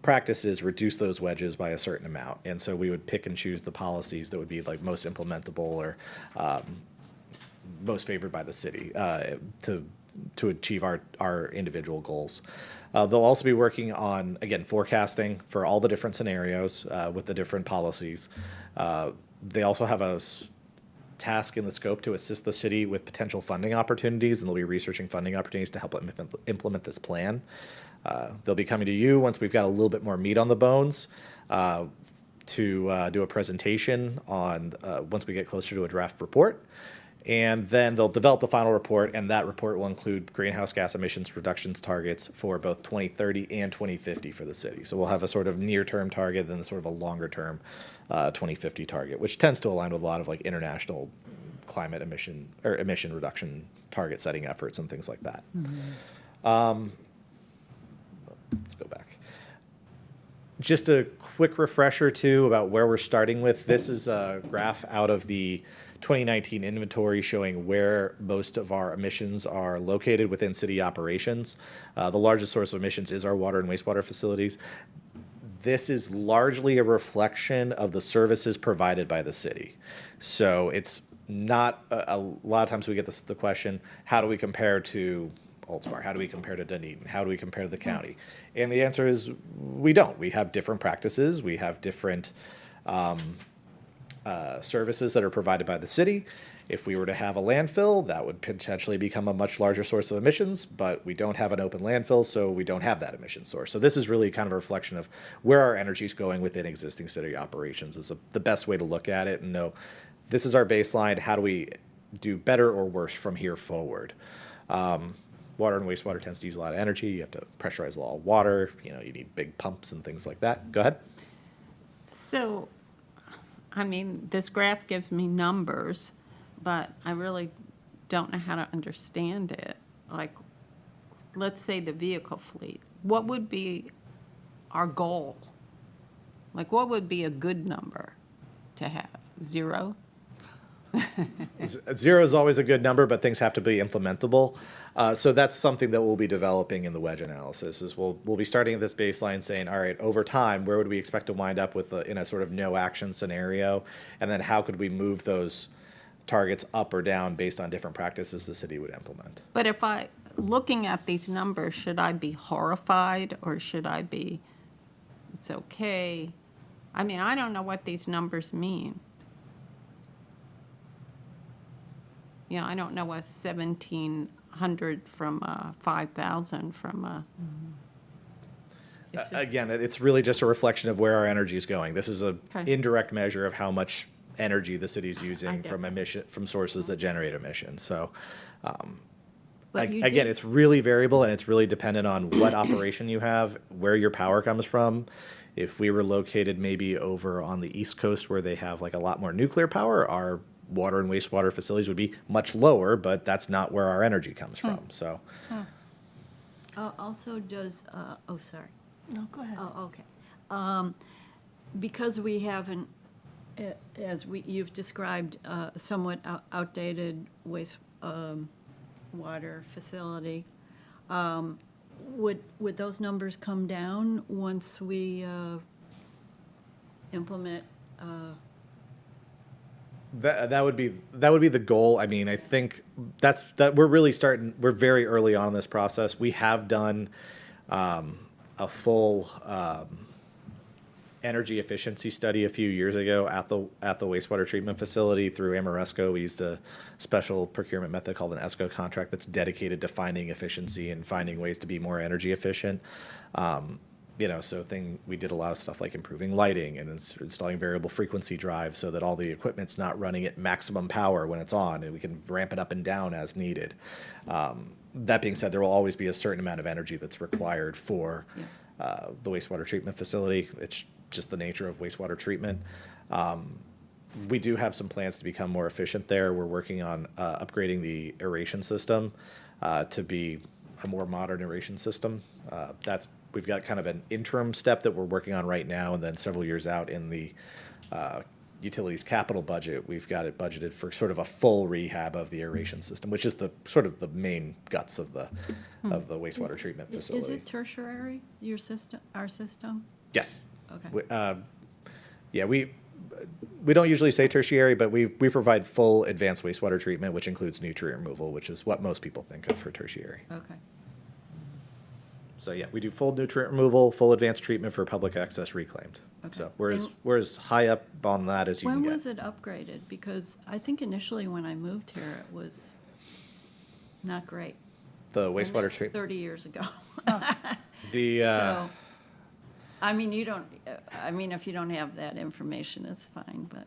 practices reduce those wedges by a certain amount. And so we would pick and choose the policies that would be like most implementable or most favored by the city to achieve our individual goals. They'll also be working on, again, forecasting for all the different scenarios with the different policies. They also have a task in the scope to assist the city with potential funding opportunities, and they'll be researching funding opportunities to help implement this plan. They'll be coming to you once we've got a little bit more meat on the bones to do a presentation on once we get closer to a draft report. And then they'll develop the final report, and that report will include greenhouse gas emissions reductions targets for both 2030 and 2050 for the city. So we'll have a sort of near-term target, then sort of a longer-term 2050 target, which tends to align with a lot of like international climate emission reduction target setting efforts and things like that. Let's go back. Just a quick refresher too about where we're starting with. This is a graph out of the 2019 inventory showing where most of our emissions are located within city operations. The largest source of emissions is our water and wastewater facilities. This is largely a reflection of the services provided by the city. So it's not, a lot of times we get the question, how do we compare to Oldsmar? How do we compare to Dunedin? How do we compare to the county? And the answer is we don't. We have different practices. We have different services that are provided by the city. If we were to have a landfill, that would potentially become a much larger source of emissions, but we don't have an open landfill, so we don't have that emission source. So this is really kind of a reflection of where our energy is going within existing city operations is the best way to look at it and know this is our baseline. How do we do better or worse from here forward? water and wastewater tends to use a lot of energy. You have to pressurize a lot of water. You know, you need big pumps and things like that. Go ahead. So, I mean, this graph gives me numbers, but I really don't know how to understand it. Like, let's say the vehicle fleet. What would be our goal? Like, what would be a good number to have? 0? Zero is always a good number, but things have to be implementable. So that's something that we'll be developing in the wedge analysis. Is we'll be starting at this baseline, saying, all right, over time, where would we expect to wind up with in a sort of no action scenario, and then how could we move those targets up or down based on different practices the city would implement. But if looking at these numbers, should I be horrified or should I be, it's okay? I mean, I don't know what these numbers mean. You know, I don't know a 1,700 from 5,000 from it's just- Again, it's really just a reflection of where our energy is going. This is an Okay. indirect measure of how much energy the city's I using get from sources that generate emissions. So But you again, did- it's really variable and it's really dependent on what operation you have, where your power comes from. If we were located maybe over on the East Coast where they have like a lot more nuclear power, our water and wastewater facilities would be much lower, but that's not where our energy comes from. So Also does, oh, sorry. No, go ahead. Oh, okay. Because we haven't, you've described a somewhat outdated waste water facility, would those numbers come down once we implement? that would be the goal. I mean, I think that we're very early on in this process. We have done a full energy efficiency study a few years ago at the wastewater treatment facility through Amoresco. We used a special procurement method called an ESCO contract that's dedicated to finding efficiency and finding ways to be more energy efficient. We did a lot of stuff like improving lighting and installing variable frequency drives so that all the equipment's not running at maximum power when it's on, and we can ramp it up and down as needed. That being said, there will always be a certain amount of energy that's required for the wastewater treatment facility. It's just the nature of wastewater treatment. We do have some plans to become more efficient there. We're working on upgrading the aeration system to be a more modern aeration system. We've got kind of an interim step that we're working on right now, and then several years out in the utilities capital budget, we've got it budgeted for sort of a full rehab of the aeration system, which is the sort of the main guts of the wastewater treatment facility. Is it tertiary, your system, our system? Yes. Okay. We don't usually say tertiary, but we provide full advanced wastewater treatment, which includes nutrient removal, which is what most people think of for tertiary. Okay. So yeah, we do full nutrient removal, full advanced treatment for public access reclaimed. Okay. So we're as high up on that as you When can get. was it upgraded? Because I think initially when I moved here, it was not great. The And wastewater that's treatment. 30 years ago. The So, I mean, if you don't have that information, it's fine, but,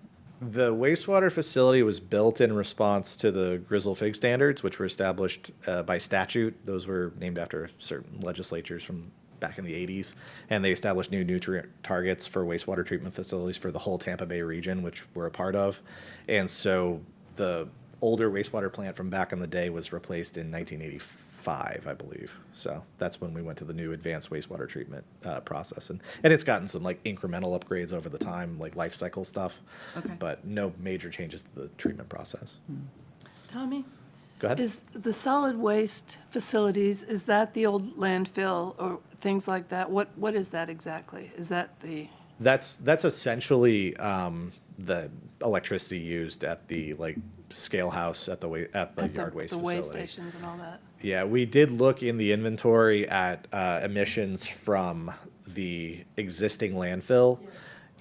The wastewater facility was built in response to the Grizzle Fig standards, which were established by statute. Those were named after certain legislatures from back in the 80s. And they established new nutrient targets for wastewater treatment facilities for the whole Tampa Bay region, which we're a part of. And so the older wastewater plant from back in the day was replaced in 1985, I believe. So that's when we went to the new advanced wastewater treatment process. And it's gotten some like incremental upgrades over the time, like life cycle stuff. Okay. But no major changes to the treatment process. Tommy? Go ahead. Is the solid waste facilities, is that the old landfill or things like that? What is that exactly? Is that the, That's essentially the electricity used at the like scale house at the yard waste the facility. way stations and all that? Yeah, we did look in the inventory at emissions from the existing landfill.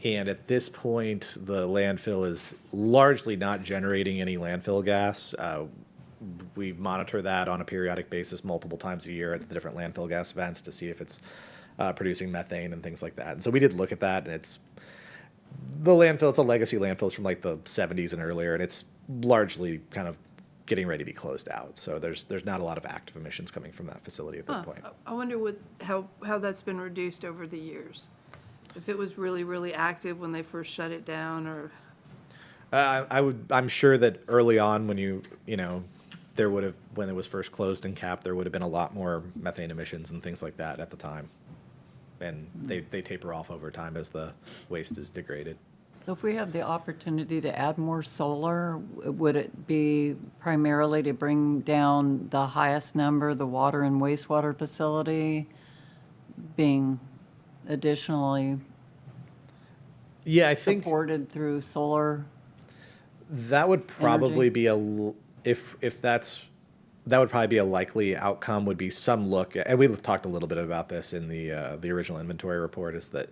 And at this point, the landfill is largely not generating any landfill gas. We monitor that on a periodic basis multiple times a year at the different landfill gas vents to see if it's producing methane and things like that. And so we did look at that, and it's a legacy landfill. It's from like the 70s and earlier, and it's largely kind of getting ready to be closed out. So there's not a lot of active emissions coming from that facility at this point. I wonder how that's been reduced over the years. If it was really, really active when they first shut it down, or, I'm sure that early on when there would have, when it was first closed and capped, there would have been a lot more methane emissions and things like that at the time. And they taper off over time as the waste is degraded. So if we have the opportunity to add more solar, would it be primarily to bring down the highest number, the water and wastewater facility being additionally Yeah, I think supported through solar? that would probably Energy. be that would probably be a likely outcome, would be some look, and we've talked a little bit about this in the original inventory report, is that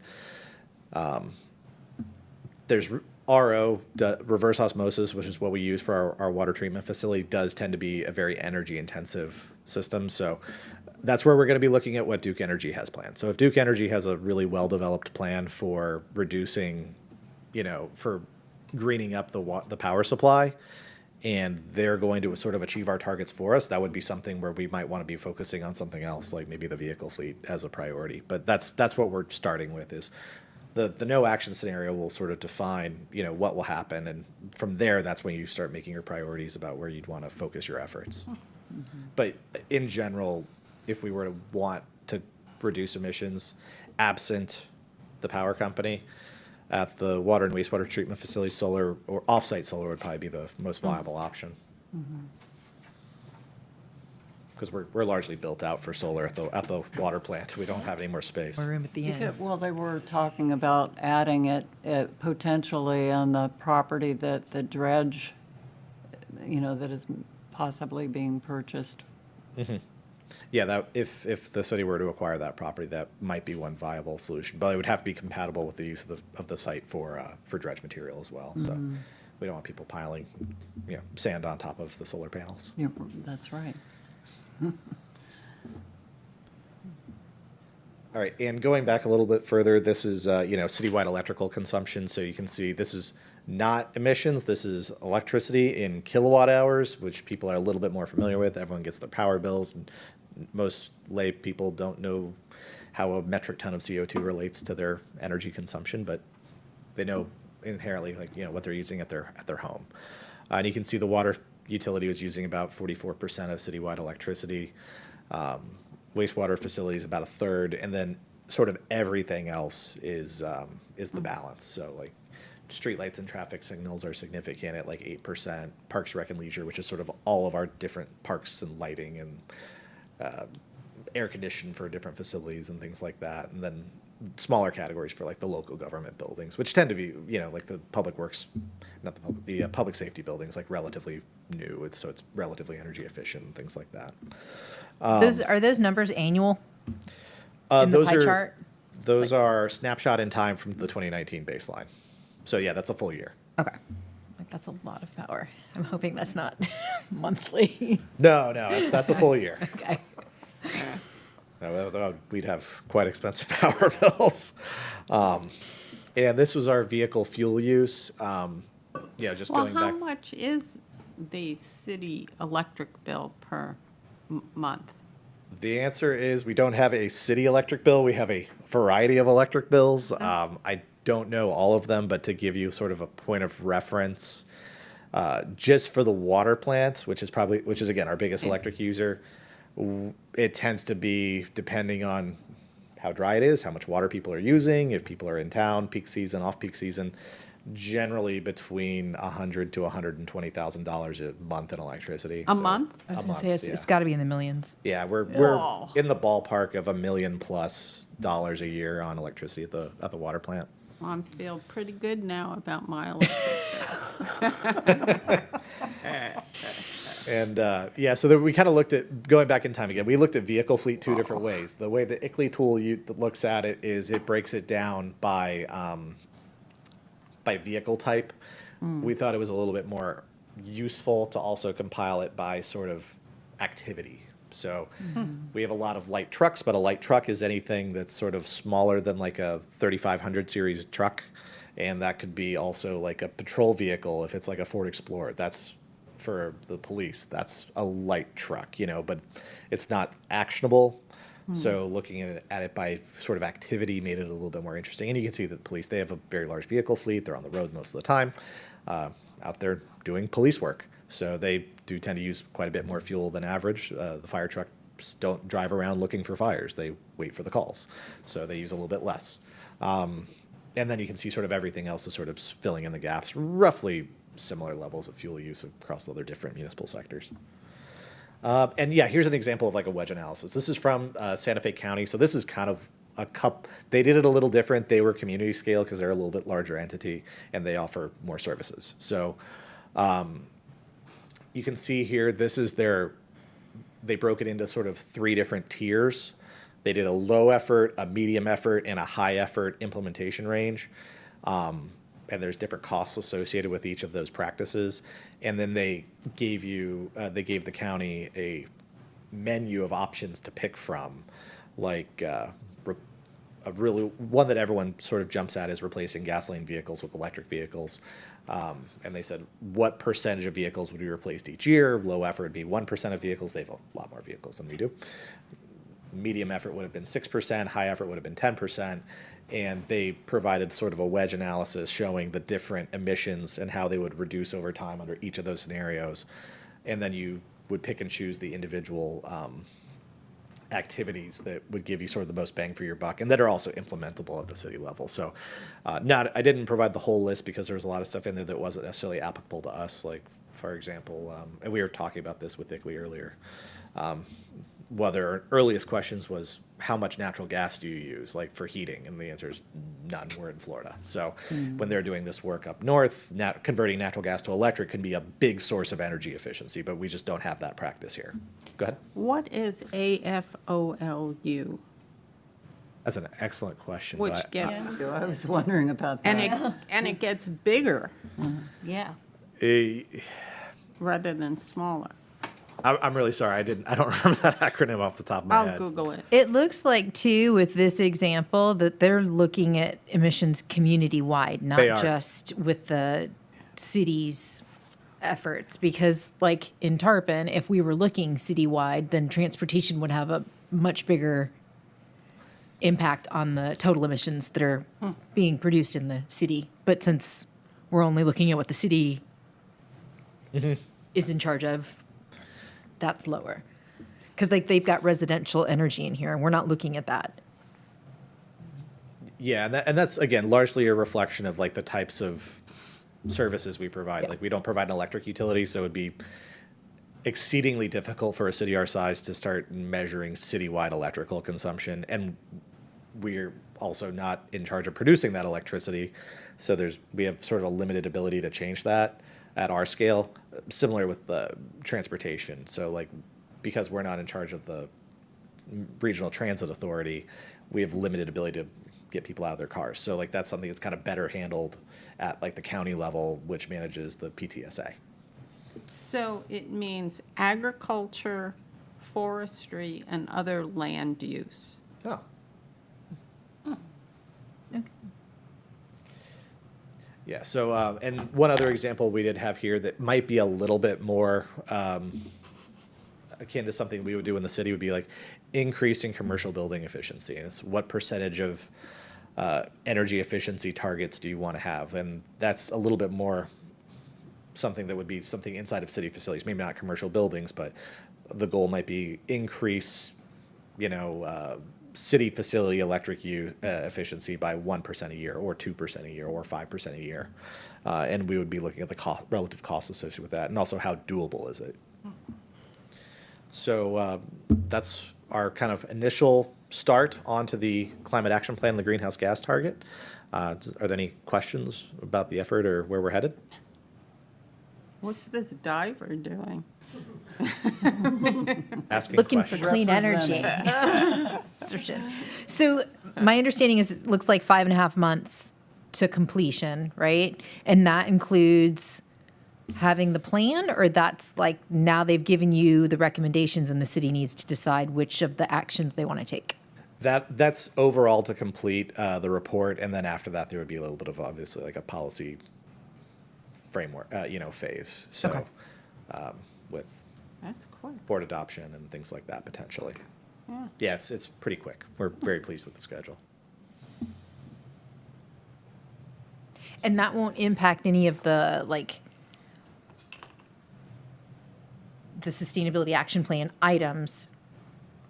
there's reverse osmosis, which is what we use for our water treatment facility, does tend to be a very energy intensive system. So that's where we're going to be looking at what Duke Energy has planned. So if Duke Energy has a really well developed plan for reducing, for greening up the power supply, and they're going to sort of achieve our targets for us, that would be something where we might want to be focusing on something else, like maybe the vehicle fleet as a priority. But that's what we're starting with, is the no action scenario will sort of define, what will happen. And from there, that's when you start making your priorities about where you'd want to focus your efforts. But in general, if we were to want to reduce emissions, absent the power company, at the water and wastewater treatment facility, solar or off-site solar would probably be the most viable option. Because we're largely built out for solar at the water plant. We don't have any more space. More room at the end. Well, they were talking about adding it potentially on the property that the dredge, that is possibly being purchased. Yeah, that if the city were to acquire that property, that might be one viable solution. But it would have to be compatible with the use of the site for dredge material as well. So we don't want people piling, sand on top of the solar panels. Yeah, that's right. All right, and going back a little bit further, this is citywide electrical consumption. So you can see this is not emissions. This is electricity in kilowatt hours, which people are a little bit more familiar with. Everyone gets their power bills, and most lay people don't know how a metric ton of CO2 relates to their energy consumption, but they know inherently, what they're using at their home. And you can see the water utility was using about 44% of citywide electricity. Wastewater facilities about a third, and then sort of everything else is the balance. So like streetlights and traffic signals are significant at like 8%. Parks, Rec, and Leisure, which is sort of all of our different parks and lighting and air conditioning for different facilities and things like that. And then smaller categories for like the local government buildings, which tend to be, like the public works, not the public safety buildings, like relatively new. So it's relatively energy efficient and things like that. Are those numbers annual in the Those pie are chart? those are snapshot in time from the 2019 baseline. So yeah, that's a full year. Okay. Like, that's a lot of power. I'm hoping that's not monthly. No, that's a full year. Okay. No, we'd have quite expensive power bills. And this was our vehicle fuel use. Just Well, going how back. much is the city electric bill per month? The answer is we don't have a city electric bill. We have a variety of electric bills. I don't know all of them, but to give you sort of a point of reference, just for the water plant, which is again our biggest electric user, it tends to be, depending on how dry it is, how much water people are using, if people are in town, peak season, off peak season, generally between $100,000 to $120,000 a month in electricity. A So- month? I was A going to say, month, it's yeah. got to be in the millions. Yeah, we're Whoa. in the ballpark of $1 million+ a year on electricity at the water plant. Well, I feel pretty good now about my electric bill. And so we kind of looked at, going back in time again, we looked at vehicle fleet two different ways. The way the ICLEI tool looks at it is it breaks it down by vehicle type. We thought it was a little bit more useful to also compile it by sort of activity. So we have a lot of light trucks, but a light truck is anything that's sort of smaller than like a 3500 series truck. And that could be also like a patrol vehicle if it's like a Ford Explorer. That's for the police, that's a light truck, but it's not actionable. So looking at it by sort of activity made it a little bit more interesting. And you can see that the police, they have a very large vehicle fleet. They're on the road most of the time, out there doing police work. So they do tend to use quite a bit more fuel than average. The fire trucks don't drive around looking for fires. They wait for the calls. So they use a little bit less. And then you can see sort of everything else is sort of filling in the gaps, roughly similar levels of fuel use across the other different municipal sectors. And yeah, here's an example of like a wedge analysis. This is from Santa Fe County. So this is kind of they did it a little different. They were community scale because they're a little bit larger entity and they offer more services. So you can see here, this is they broke it into sort of 3 different tiers. They did a low effort, a medium effort, and a high effort implementation range. And there's different costs associated with each of those practices. And then they gave the county a menu of options to pick from, like a really one that everyone sort of jumps at is replacing gasoline vehicles with electric vehicles. And they said, what percentage of vehicles would be replaced each year? Low effort would be 1% of vehicles. They have a lot more vehicles than we do. Medium effort would have been 6%, high effort would have been 10%. And they provided sort of a wedge analysis showing the different emissions and how they would reduce over time under each of those scenarios. And then you would pick and choose the individual activities that would give you sort of the most bang for your buck and that are also implementable at the city level. So I didn't provide the whole list because there was a lot of stuff in there that wasn't necessarily applicable to us. Like, for example, and we were talking about this with Ickley earlier. One of their earliest questions was, how much natural gas do you use, like for heating? And the answer is none. We're in Florida. So when they're doing this work up north, converting natural gas to electric can be a big source of energy efficiency, but we just don't have that practice here. Go ahead. What is AFOLU? That's an excellent question. Which but gets, I was wondering about that. and it gets bigger Yeah. rather than smaller. I'm really sorry. I don't remember that acronym off the top of my I'll head. Google it. It looks like too, with this example, that they're looking at emissions community-wide, not They are. just with the city's efforts. Because like in Tarpon, if we were looking citywide, then transportation would have a much bigger impact on the total emissions that are being produced in the city. But since we're only looking at what the city is in charge of, that's lower. Because like they've got residential energy in here, and we're not looking at that. Yeah, and that's again largely a reflection of like the types of services we provide. Like we don't provide an electric utility, so it'd be exceedingly difficult for a city our size to start measuring citywide electrical consumption, and we're also not in charge of producing that electricity, so we have sort of a limited ability to change that at our scale. Similar with the transportation, so like because we're not in charge of the regional transit authority, we have limited ability to get people out of their cars. So like that's something that's kind of better handled at like the county level, which manages the PTSA. So it means agriculture, forestry, and other land use. Oh. Yeah, so, and one other example we did have here that might be a little bit more akin to something we would do in the city would be like increasing commercial building efficiency. And it's what percentage of energy efficiency targets do you want to have? And that's a little bit more something that would be something inside of city facilities, maybe not commercial buildings, but the goal might be increase, city facility electric efficiency by 1% a year, or 2% a year, or 5% a year. And we would be looking at the relative costs associated with that, and also how doable is it. So that's our kind of initial start onto the climate action plan, the greenhouse gas target. Are there any questions about the effort or where we're headed? What's this diver doing? Asking Looking for questions. clean energy. So my understanding is it looks like 5.5 months to completion, right? And that includes having the plan, or that's like now they've given you the recommendations and the city needs to decide which of the actions they want to take? That's overall to complete the report, and then after that there would be a little bit of obviously like a policy framework, phase. So with That's quick. board adoption and things like that potentially. Yeah. Yeah, it's pretty quick. We're very pleased with the schedule. And that won't impact any of the, like, the sustainability action plan items,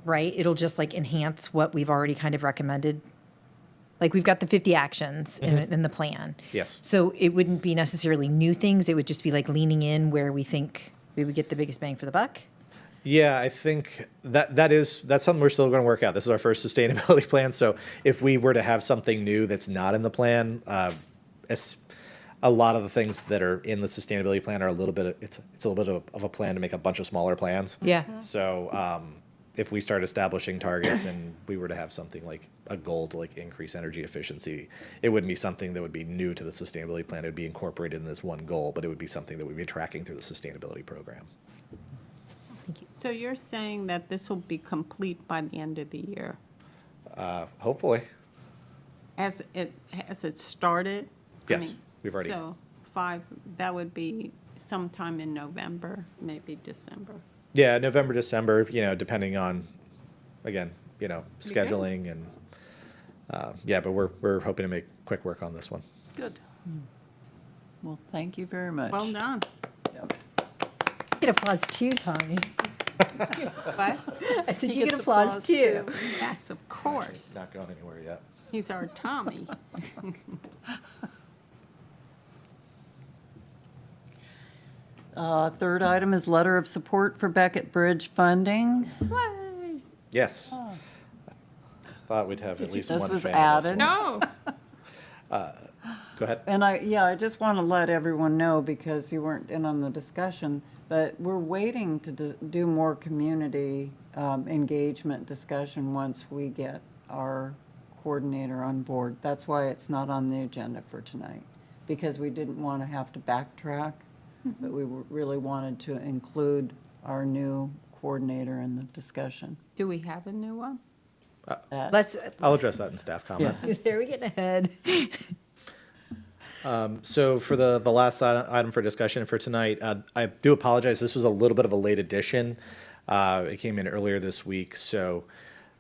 right? It'll just like enhance what we've already kind of recommended. Like, we've got the 50 actions in the plan. Yes. So it wouldn't be necessarily new things. It would just be like leaning in where we think we would get the biggest bang for the buck. Yeah, I think that's something we're still going to work out. This is our first sustainability plan, so if we were to have something new that's not in the plan, a lot of the things that are in the sustainability plan are a little bit. It's a little bit of a plan to make a bunch of smaller plans. Yeah. So if we start establishing targets and we were to have something like a goal to like increase energy efficiency, it wouldn't be something that would be new to the sustainability plan. It would be incorporated in this one goal, but it would be something that we'd be tracking through the sustainability program. So you're saying that this will be complete by the end of the year? Hopefully. Has it started? I Yes, mean, we've already. So that would be sometime in November, maybe December. Yeah, November, December, depending on, again, scheduling and, yeah, but we're hoping to make quick work on this one. Good. Well, thank you very much. Well done. Yep. Get applause too, Tommy. What? I said He you get gets applause applause, too. Yes, of course. Not going anywhere yet. He's our Tommy. Third item is letter of support for Beckett Bridge funding. Yes. Thought we'd have at least This one was fan of this added. one. No. Go ahead. And I just want to let everyone know, because you weren't in on the discussion, but we're waiting to do more community engagement discussion once we get our coordinator on board. That's why it's not on the agenda for tonight, because we didn't want to have to backtrack, but we really wanted to include our new coordinator in the discussion. Do we have a new one? Let's, I'll address that in staff comment. there we get ahead. So for the last item for discussion for tonight, I do apologize. This was a little bit of a late addition. It came in earlier this week. So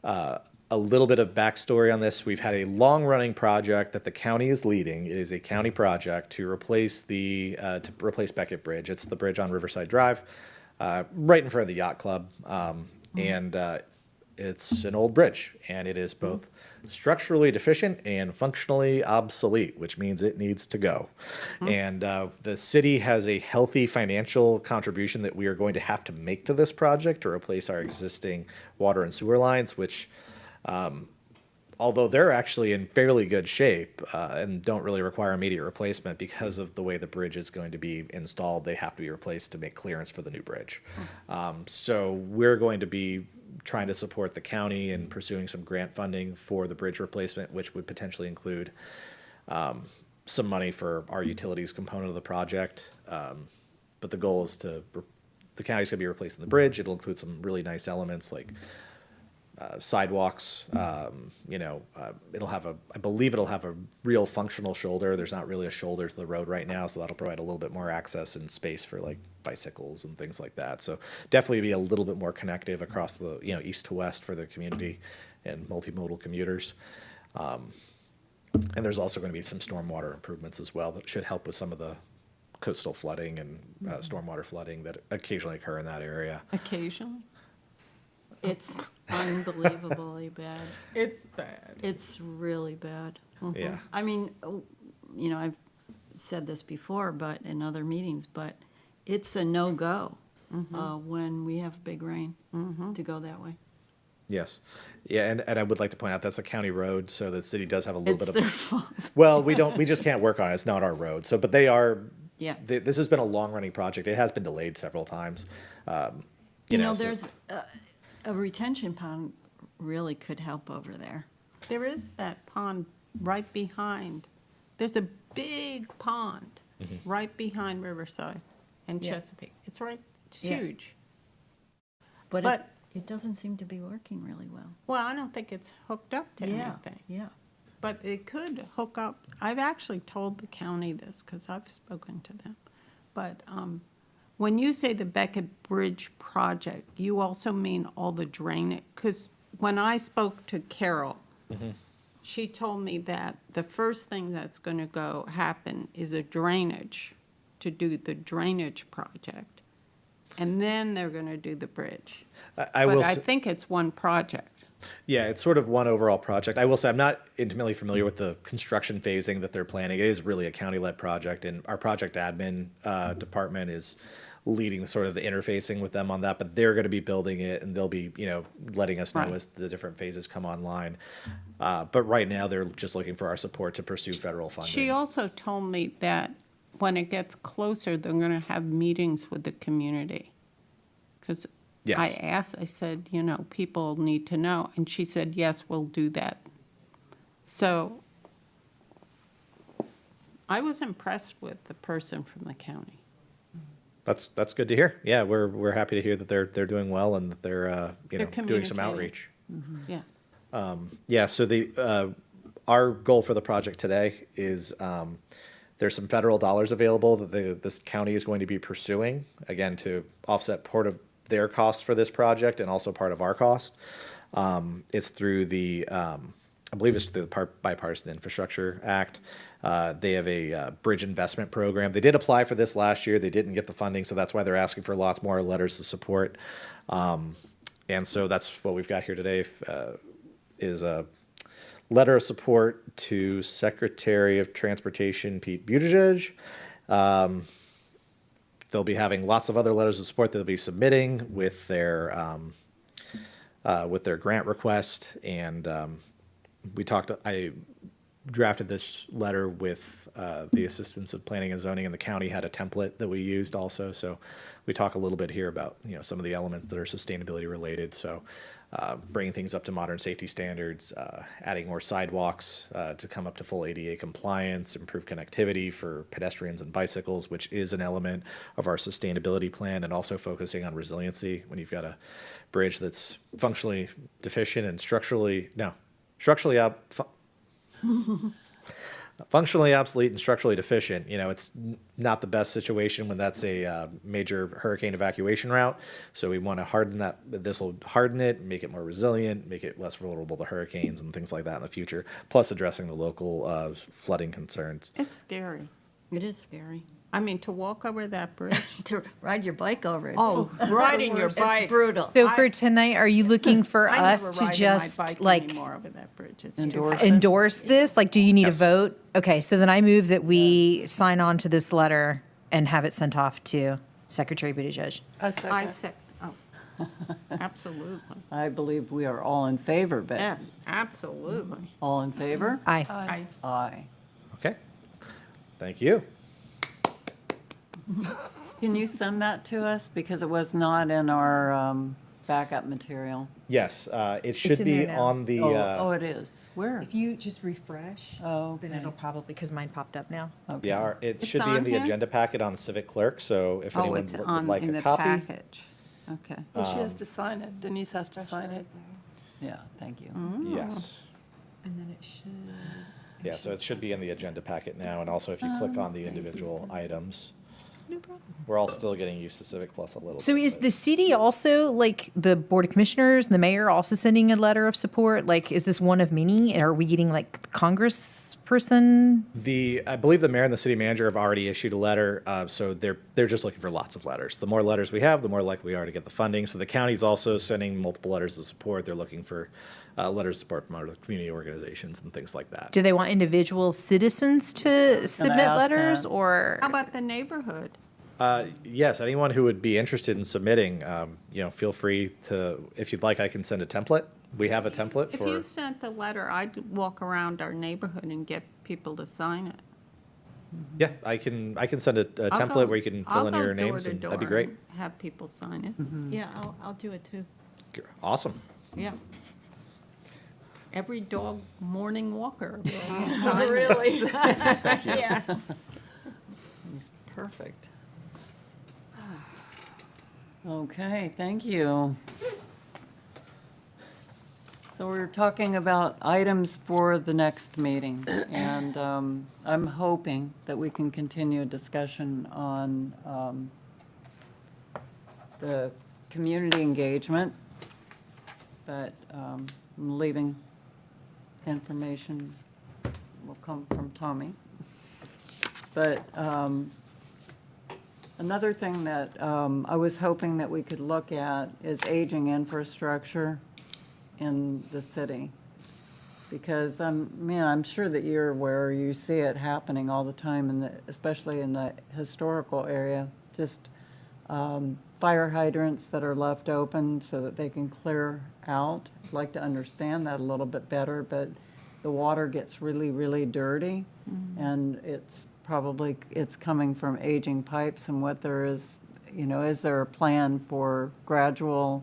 a little bit of backstory on this. We've had a long-running project that the county is leading. It is a county project to replace Beckett Bridge. It's the bridge on Riverside Drive, right in front of the yacht club. And it's an old bridge, and it is both structurally deficient and functionally obsolete, which means it needs to go. And the city has a healthy financial contribution that we are going to have to make to this project to replace our existing water and sewer lines, which, although they're actually in fairly good shape and don't really require immediate replacement, because of the way the bridge is going to be installed, they have to be replaced to make clearance for the new bridge. So we're going to be trying to support the county in pursuing some grant funding for the bridge replacement, which would potentially include some money for our utilities component of the project. But the goal is the county's going to be replacing the bridge. It'll include some really nice elements like sidewalks. It'll have I believe it'll have a real functional shoulder. There's not really a shoulder to the road right now, so that'll provide a little bit more access and space for like bicycles and things like that. So definitely be a little bit more connective across the east to west for the community and multimodal commuters. And there's also going to be some stormwater improvements as well that should help with some of the coastal flooding and stormwater flooding that occasionally occur in that area. Occasionally? It's unbelievably bad. It's bad. It's really bad. Yeah. I mean, I've said this before, but in other meetings, but it's a no-go when we have big rain to go that way. Yes. Yeah, and I would like to point out that's a county road, so the city does have a little It's bit their of. fault. Well, we just can't work on it. It's not our road. So, but they are. Yeah. This has been a long-running project. It has been delayed several times. So- There's a retention pond really could help over there. There is that pond right behind. There's a big pond right behind Riverside and Yeah. Chesapeake. It's Yeah. huge. But But- it doesn't seem to be working really well. Well, I don't think it's hooked up to anything. Yeah. But it could hook up. I've actually told the county this because I've spoken to them. But When you say the Beckett Bridge project, you also mean all the drainage? Because when I spoke to Carol, she told me that the first thing that's going to happen is a drainage, to do the drainage project. And then they're going to do the bridge. I will But I s- think it's one project. Yeah, it's sort of one overall project. I will say I'm not intimately familiar with the construction phasing that they're planning. It is really a county-led project, and our project admin department is leading sort of the interfacing with them on that. But they're going to be building it, and they'll be, letting us know Right. as the different phases come online. But right now, they're just looking for our support to pursue federal funding. She also told me that when it gets closer, they're going to have meetings with the community. Because Yes. I asked, I said, people need to know. And she said, yes, we'll do that. So I was impressed with the person from the county. That's good to hear. Yeah, we're happy to hear that they're doing well and that they're They're doing some communicating. outreach. Yeah. Yeah, so our goal for the project today is there's some federal dollars available that this county is going to be pursuing, again, to offset part of their costs for this project and also part of our cost. It's through I believe it's through the Bipartisan Infrastructure Act. They have a bridge investment program. They did apply for this last year. They didn't get the funding, so that's why they're asking for lots more letters of support. And so that's what we've got here today, is a letter of support to Secretary of Transportation Pete Buttigieg. They'll be having lots of other letters of support that they'll be submitting with their grant request. And I drafted this letter with the assistance of planning and zoning, and the county had a template that we used also. So we talk a little bit here about some of the elements that are sustainability related. So bringing things up to modern safety standards, adding more sidewalks to come up to full ADA compliance, improve connectivity for pedestrians and bicycles, which is an element of our sustainability plan, and also focusing on resiliency when you've got a bridge that's functionally deficient and functionally obsolete and structurally deficient. It's not the best situation when that's a major hurricane evacuation route. So we want to harden that. This will harden it, make it more resilient, make it less vulnerable to hurricanes and things like that in the future, plus addressing the local flooding concerns. It's scary. It is scary. I mean, to walk over that bridge. To ride your bike over it. Oh, riding your bike. It's brutal. So for tonight, are you looking for I us never to ride my just bike like anymore over that bridge. It's Endorse too- it? endorse this? Like, do you need a Yes. vote? Okay, so then I move that we sign on to this letter and have it sent off to Secretary Buttigieg. I second. I said, absolutely, I believe we are all in favor, Betsy. Yes. absolutely. All in favor? Aye. I Aye. Okay. Thank you. Can you send that to us? Because it was not in our backup material. Yes, it should in be there now. on the. Oh, it is. Where? If you just refresh, Oh, then okay. it'll probably, because mine popped up now. Okay. Yeah, it It's should be in on the here? agenda packet on the civic clerk. So if Oh, anyone it's would on, like in a the copy, package. Okay. Well, she has to sign it. Denise has to sign it. Yeah, thank you. yes. And then it should. Yeah, so it should be in the agenda packet now, and also if you click on the individual items. We're all still getting used to Civic Plus a little. So bit, is but- the city also, like, the Board of Commissioners and the mayor also sending a letter of support? Like, is this one of many? Are we getting, like, the congressperson? I believe the mayor and the city manager have already issued a letter, so they're just looking for lots of letters. The more letters we have, the more likely we are to get the funding. So the county's also sending multiple letters of support. They're looking for letters of support from other community organizations and things like that. Do they want individual citizens to submit ask letters, that. or? How about the neighborhood? Yes, anyone who would be interested in submitting, feel free to. If you'd like, I can send a template. We have a template If for. you sent a letter, I'd walk around our neighborhood and get people to sign it. Yeah, I can send a I'll template go- where you can I'll fill in go your door names, to and that'd be door great. and have people sign it. Yeah, I'll do it too. Awesome. Yeah. Every dog morning walker will sign it. Really? Yeah. He's perfect. Okay, thank you. So we're talking about items for the next meeting, and I'm hoping that we can continue a discussion on the community engagement, but I'm leaving information will come from Tommy. But another thing that I was hoping that we could look at is aging infrastructure in the city. Because I'm sure that you're aware, you see it happening all the time, especially in the historical area. Just fire hydrants that are left open so that they can clear out. I'd like to understand that a little bit better, but the water gets really, really dirty, and it's coming from aging pipes, and what there is, is there a plan for gradually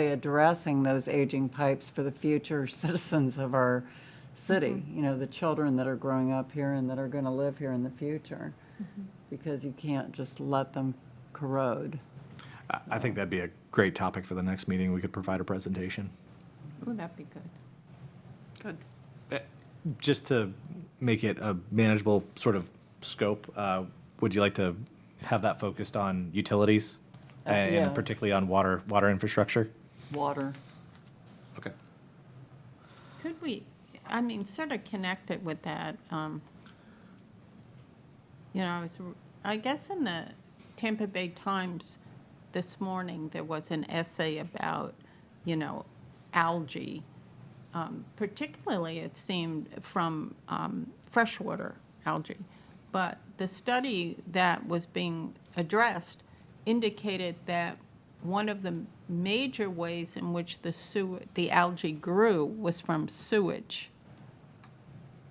addressing those aging pipes for the future citizens of our city, the children that are growing up here and that are going to live here in the future, because you can't just let them corrode. I think that'd be a great topic for the next meeting. We could provide a presentation. Ooh, that'd be good. Good. Just to make it a manageable sort of scope, would you like to have that focused on utilities? And yeah. particularly on water infrastructure? Water. Okay. Could we, sort of connected with that, I guess in the Tampa Bay Times this morning, there was an essay about, algae, particularly it seemed from freshwater algae. But the study that was being addressed indicated that one of the major ways in which the algae grew was from sewage,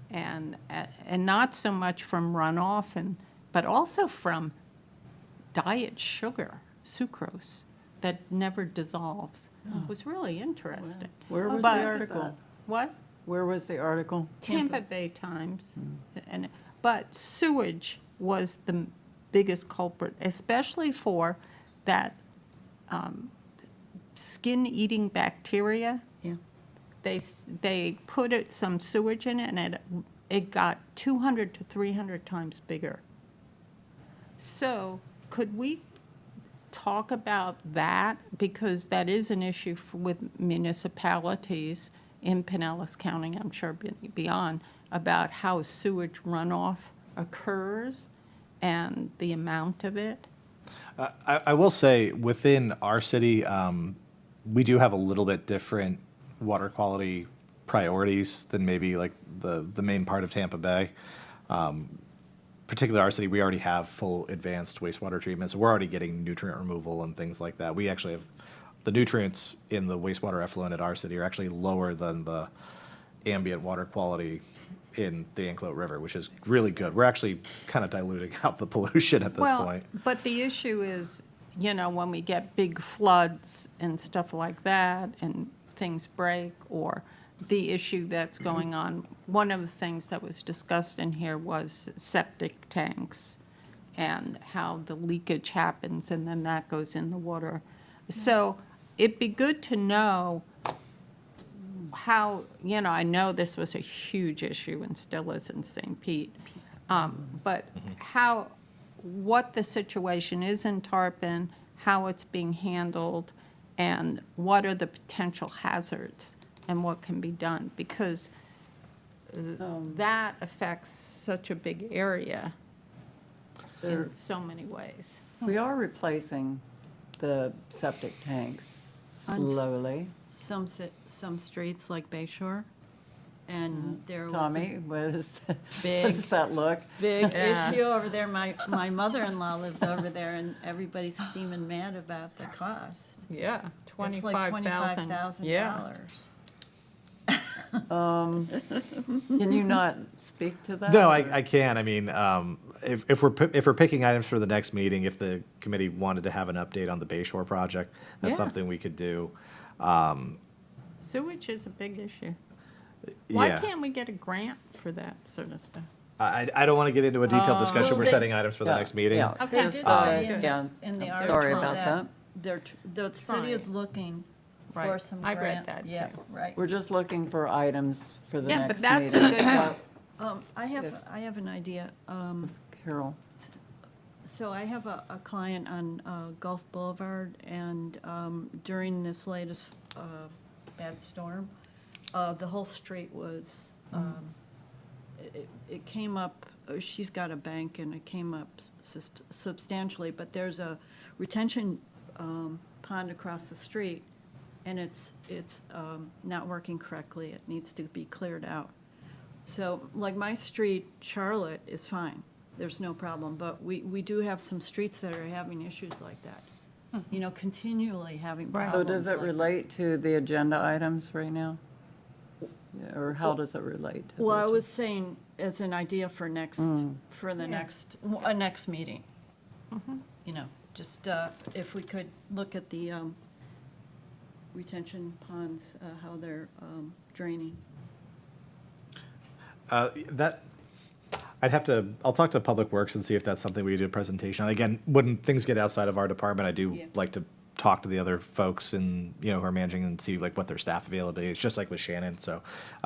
and not so much from runoff, but also from diet sugar, sucrose, that never dissolves. It was really interesting. Where was the But- article? What? Where was the article? Tampa Bay Times. But sewage was the biggest culprit, especially for that skin-eating bacteria. Yeah. They put some sewage in it, and it got 200 to 300 times bigger. So could we talk about that? Because that is an issue with municipalities in Pinellas County, I'm sure beyond, about how sewage runoff occurs and the amount of it. I will say, within our city, we do have a little bit different water quality priorities than maybe like the main part of Tampa Bay. Particularly our city, we already have full advanced wastewater treatment, so we're already getting nutrient removal and things like that. We actually have, the nutrients in the wastewater effluent at our city are actually lower than the ambient water quality in the Anclote River, which is really good. We're actually kind of diluting out the pollution at this point. But the issue is, when we get big floods and stuff like that, and things break, or the issue that's going on, one of the things that was discussed in here was septic tanks and how the leakage happens, and then that goes in the water. So it'd be good to know how, I know this was a huge issue and still is in St. Pete, but what the situation is in Tarpon, how it's being handled, and what are the potential hazards and what can be done, because that affects such a big area in so many ways. We are replacing the septic tanks On s- slowly. Some streets like Bayshore, and there was Tommy, a what is Big. that look? big Yeah. issue over there. My mother-in-law lives over there, and everybody's steaming mad about the cost. Yeah, It's like $25,000. Yeah. Can you not speak to that? No, I can. I mean, if we're picking items for the next meeting, if the committee wanted to have an update on the Bayshore project, that's Yeah. something we could do. Sewage is a big issue. Why Yeah. can't we get a grant for that sort of stuff? I don't want to get into a detailed discussion. Well, We're they- setting items for the Yeah, next meeting. yeah. Okay. Just, Yeah, yeah, in the I'm article sorry about that. The city is Fine. looking for Right. some I grant. read that, Yeah, too. right. We're just looking for items for the Yeah, but next that's a meeting. good, I have an idea. Carol, So I have a client on Gulf Boulevard, and during this latest bad storm, the whole street was, it came up, she's got a bank, and it came up substantially, but there's a retention pond across the street, and it's not working correctly. It needs to be cleared out. So, like my street, Charlotte, is fine. There's no problem, but we do have some streets that are having issues like that. You know, continually having Right. problems. So does it like- relate to the agenda items right now? Yeah, or how does it relate to? the Well, I agenda? was saying as an idea for next, for the next, a next meeting. You know, just if we could look at the retention ponds, how they're draining. That, I'll talk to Public Works and see if that's something we do a presentation on. Again, when things get outside of our department, I do Yeah. like to talk to the other folks and, you know, who are managing and see like what their staff availability is, just like with Shannon. So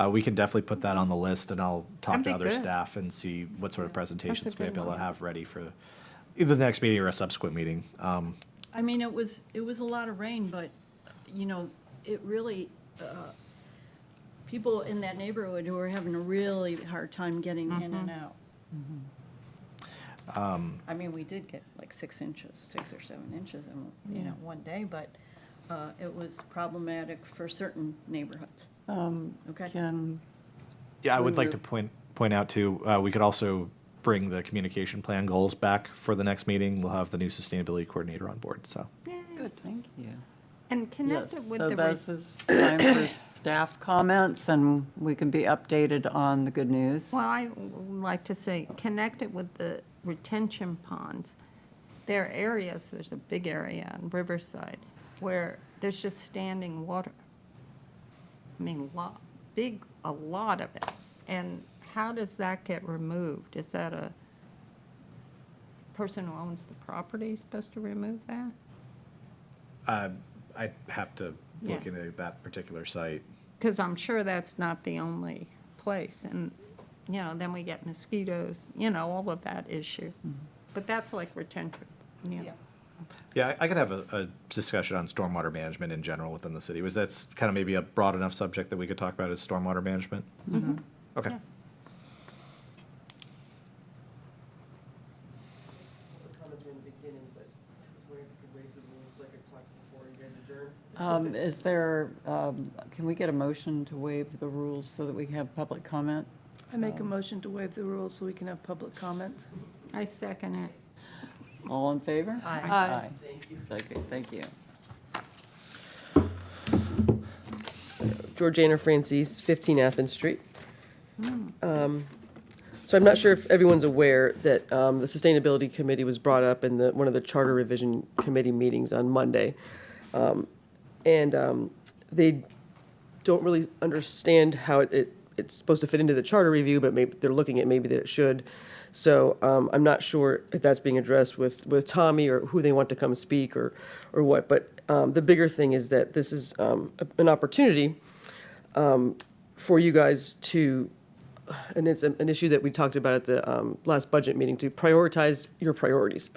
we can definitely put that on the list, and I'll talk That'd to be other good. staff and see what sort of presentations we good might be able to one. have ready for either the next meeting or a subsequent meeting. I mean, it was a lot of rain, but, you know, it really, people in that neighborhood who are having a really hard time getting in and out. I mean, we did get like 6 inches, 6 or 7 inches in, you know, one day, but it was problematic for certain neighborhoods. Okay. Can, Yeah, I would like we to point out too, we could also bring the communication plan goals back for the next meeting. We'll have the new sustainability coordinator on board, so. good, thank you. And Yes, connected with so the. this is time for staff comments, and we can be updated on the good news. Well, I would like to say, connected with the retention ponds, there are areas, there's a big area on Riverside where there's just standing water. I mean, a lot of it. And how does that get removed? Is that a person who owns the property supposed to remove that? I'd have to look Yeah. into that particular site. Because I'm sure that's not the only place. And, you know, then we get mosquitoes, you know, all of that issue. But that's like retention, you know. Yeah, I could have a discussion on stormwater management in general within the city. That's kind of maybe a broad enough subject that we could talk about as stormwater management? Okay. Yeah. The comments were in the beginning, but I was wondering if you could waive the rules so I could talk before you guys adjourn. Is there, can we get a motion to waive the rules so that we can have public comment? I make a motion to waive the rules so we can have public comments. I second it. All in favor? Aye. Thank you. Okay, thank you. Georgiana Francis, 15 Athens Street. So I'm not sure if everyone's aware that the Sustainability Committee was brought up in one of the Charter Revision Committee meetings on Monday. And they don't really understand how it's supposed to fit into the charter review, but maybe they're looking at maybe that it should. So I'm not sure if that's being addressed with Tommy or who they want to come speak or what. But the bigger thing is that this is an opportunity for you guys to, and it's an issue that we talked about at the last budget meeting, to prioritize your priorities.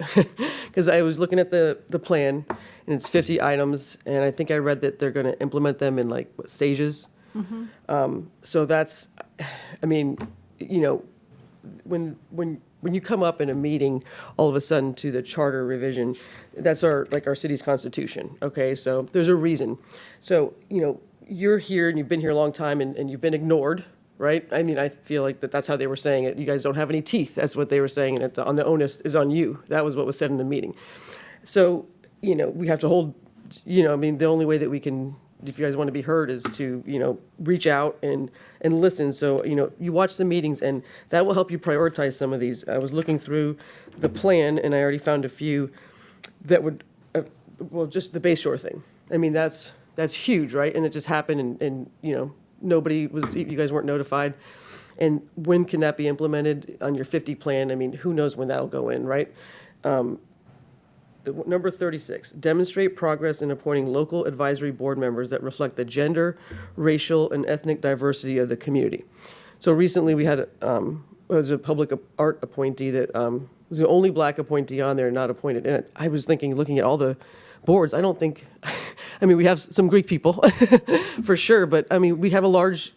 Because I was looking at the plan, and it's 50 items, and I think I read that they're going to implement them in like what, stages. So that's, I mean, you know, when you come up in a meeting, all of a sudden to the charter revision, that's our city's constitution. Okay, so there's a reason. So you know, you're here and you've been here a long time, and you've been ignored. Right? I mean, I feel like that's how they were saying it. You guys don't have any teeth. That's what they were saying, and it's on the onus is on you. That was what was said in the meeting. So, you know, we have to hold, you know, I mean, the only way that we can, if you guys want to be heard, is to, you know, reach out and listen. So, you know, you watch the meetings, and that will help you prioritize some of these. I was looking through the plan, and I already found a few that would, well, just the Bay Shore thing. I mean, that's huge, right? And it just happened, and you know, you guys weren't notified. And when can that be implemented on your 50 plan? I mean, who knows when that'll go in, right? Number 36, demonstrate progress in appointing local advisory board members that reflect the gender, racial, and ethnic diversity of the community. So recently we had, was a public art appointee that was the only black appointee on there not appointed. And I was thinking, looking at all the boards, I don't think, I mean, we have some Greek people for sure, but I mean, we have a large,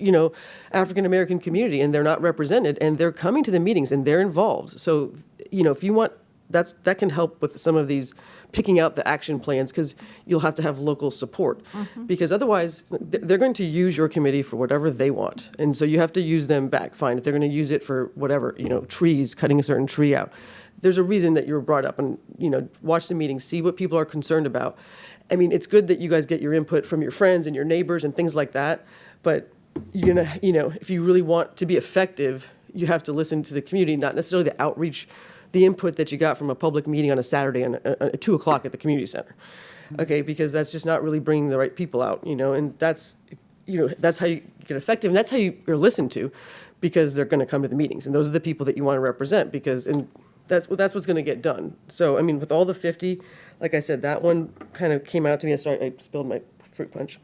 African-American community and they're not represented and they're coming to the meetings and they're involved. So, if you want, that can help with some of these picking out the action plans because you'll have to have local support. Because otherwise, they're going to use your committee for whatever they want. And so you have to use them back. Fine, if they're going to use it for whatever, trees, cutting a certain tree out. There's a reason that you were brought up and, watch the meeting, see what people are concerned about. I mean, it's good that you guys get your input from your friends and your neighbors and things like that. But if you really want to be effective, you have to listen to the community, not necessarily the outreach, the input that you got from a public meeting on a Saturday at 2:00 at the community center. Okay, because that's just not really bringing the right people out, and that's how you get effective, and that's how you're listened to, because they're going to come to the meetings, and those are the people that you want to represent, and that's what's going to get done. So, I mean, with all the 50, like I said, that one kind of came out to me. Sorry, I spilled my fruit punch.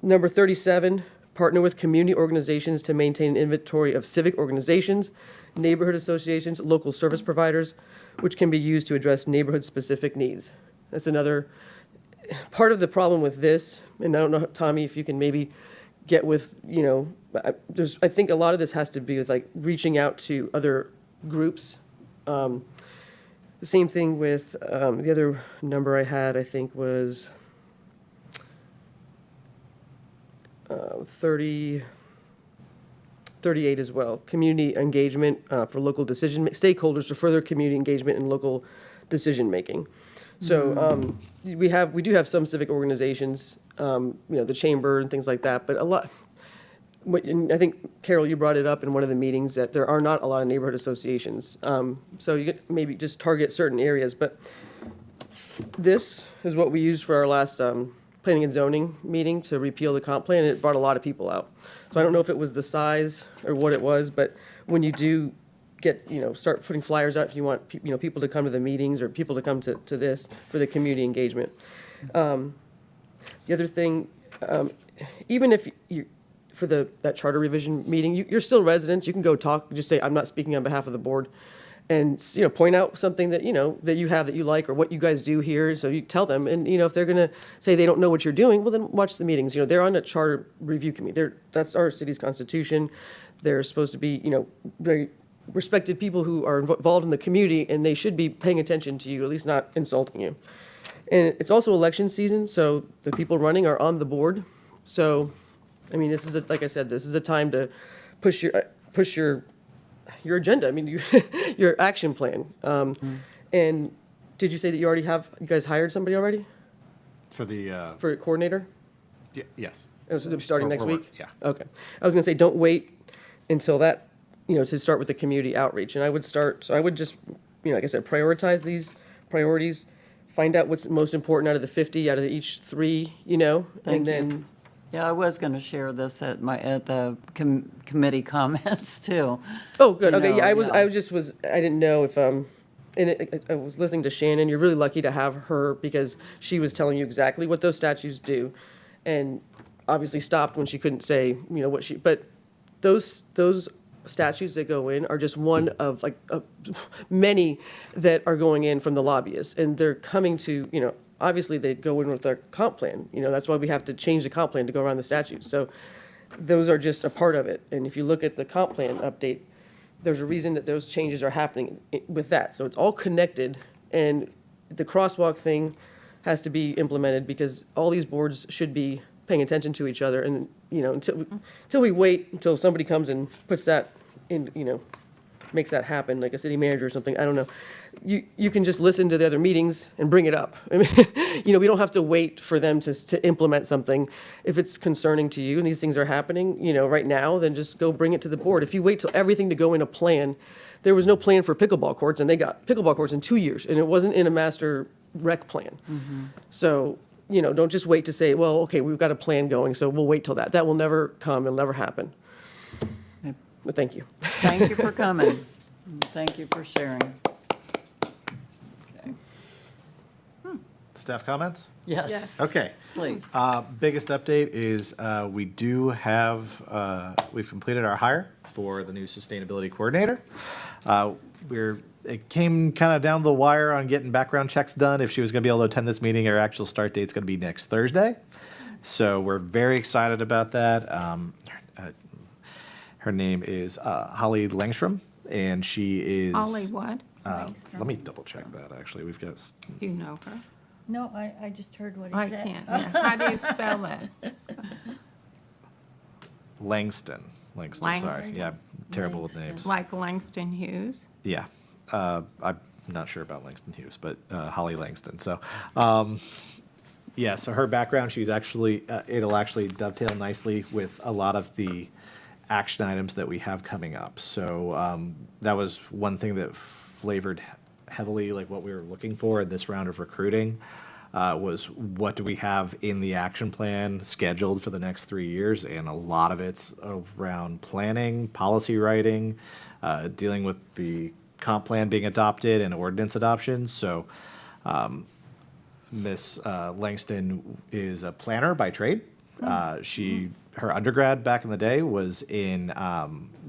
Number 37, partner with community organizations to maintain an inventory of civic organizations, neighborhood associations, local service providers, which can be used to address neighborhood-specific needs. That's another part of the problem with this, and I don't know, Tommy, if you can maybe get with, I think a lot of this has to be with like reaching out to other groups. The same thing with the other number I had, I think was 38 as well. Community engagement for local stakeholders to further community engagement and local decision making. So we do have some civic organizations, the chamber and things like that, but a lot. And I think, Carol, you brought it up in one of the meetings that there are not a lot of neighborhood associations. So you could maybe just target certain areas. But this is what we used for our last planning and zoning meeting to repeal the comp plan, and it brought a lot of people out. So I don't know if it was the size or what it was, but when you do get, start putting flyers out, if you want, people to come to the meetings or people to come to this for the community engagement. The other thing, even if you, for that charter revision meeting, you're still residents. You can go talk, just say, I'm not speaking on behalf of the board. And, point out something that, that you have that you like or what you guys do here. So you tell them. And, if they're going to say they don't know what you're doing, well, then watch the meetings. They're on a charter review committee. That's our city's constitution. They're supposed to be, very respected people who are involved in the community, and they should be paying attention to you, at least not insulting you. And it's also election season, so the people running are on the board. So, I mean, this is like I said, this is a time to push your agenda. I mean, your action plan. And did you say that you guys hired somebody already For the, for a coordinator? yes. Oh, so they'll be starting next week? Yeah. Okay. I was going to say, don't wait until that, to start with the community outreach. And I would just, like I said, prioritize these priorities, find out what's most important out of the 50, out of each 3, and then. Yeah, I was going to share this at the committee comments too. Oh, good. You Okay. know, Yeah, I didn't know if, and I was listening to Shannon. You're really lucky to have her because she was telling you exactly what those statutes do, and obviously stopped when she couldn't say, but those statutes that go in are just one of many that are going in from the lobbyists, and they're coming to, obviously they go in with their comp plan. That's why we have to change the comp plan to go around the statutes. So those are just a part of it. And if you look at the comp plan update, there's a reason that those changes are happening with that. So it's all connected, and the crosswalk thing has to be implemented because all these boards should be paying attention to each other. And, until we wait until somebody comes and puts that in, makes that happen, like a city manager or something, I don't know. You can just listen to the other meetings and bring it up. I mean, we don't have to wait for them to implement something. If it's concerning to you and these things are happening, right now, then just go bring it to the board. If you wait till everything to go in a plan, there was no plan for pickleball courts, and they got pickleball courts in 2 years, and it wasn't in a master rec plan. So, don't just wait to say, well, okay, we've got a plan going, so we'll wait till that. That will never come. It'll never happen. But thank you. Thank you for coming. Thank you for sharing. Okay. Staff comments? Yes. Okay. Please. Biggest update is we do have, we've completed our hire for the new sustainability coordinator. We're it came kind of down the wire on getting background checks done if she was going to be able to attend this meeting. Her actual start date's going to be next Thursday. So we're very excited about that. Her name is Holly Langstrom, and she is. Ollie what? Let me double check that, actually. We've got. Do you know her? No, I just heard what he I said. can't. Yeah. How do you spell that? Langston. Sorry. Langston. Yeah, terrible with Langston. names. Like Langston Hughes? Yeah. I'm not sure about Langston Hughes, but Holly Langston. So, yeah, so her background, she's actually, it'll actually dovetail nicely with a lot of the action items that we have coming up. So that was one thing that flavored heavily like what we were looking for in this round of recruiting. Was what do we have in the action plan scheduled for the next 3 years? And a lot of it's around planning, policy writing, dealing with the comp plan being adopted and ordinance adoption. So Miss Langston is a planner by trade. Her undergrad back in the day was in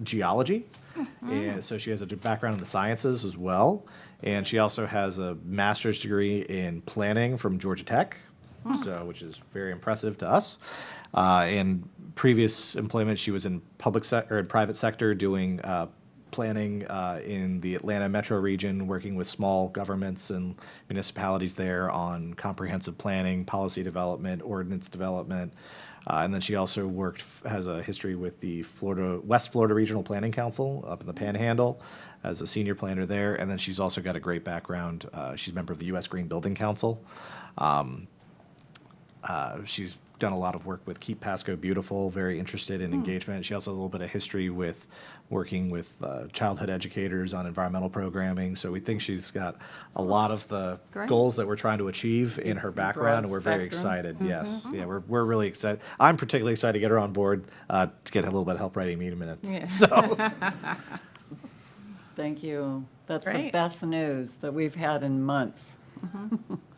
geology, and so she has a background in the sciences as well. And she also has a master's degree in planning from Georgia Tech, so which is very impressive to us. In previous employment, she was in private sector doing planning in the Atlanta metro region, working with small governments and municipalities there on comprehensive planning, policy development, ordinance development. And then she also has a history with the West Florida Regional Planning Council up in the Panhandle as a senior planner there. And then she's also got a great background. She's a member of the U.S. Green Building Council. She's done a lot of work with Keep Pasco Beautiful, very interested in engagement. She also has a little bit of history with working with childhood educators on environmental programming. So we think she's got a lot of the Great. goals that we're trying to achieve in her background, and we're very excited. Yes, yeah, we're really excited. I'm particularly excited to get her on board to get a little bit of help writing meeting minutes. Yeah. So Thank you. That's the Great. best news that we've had in months.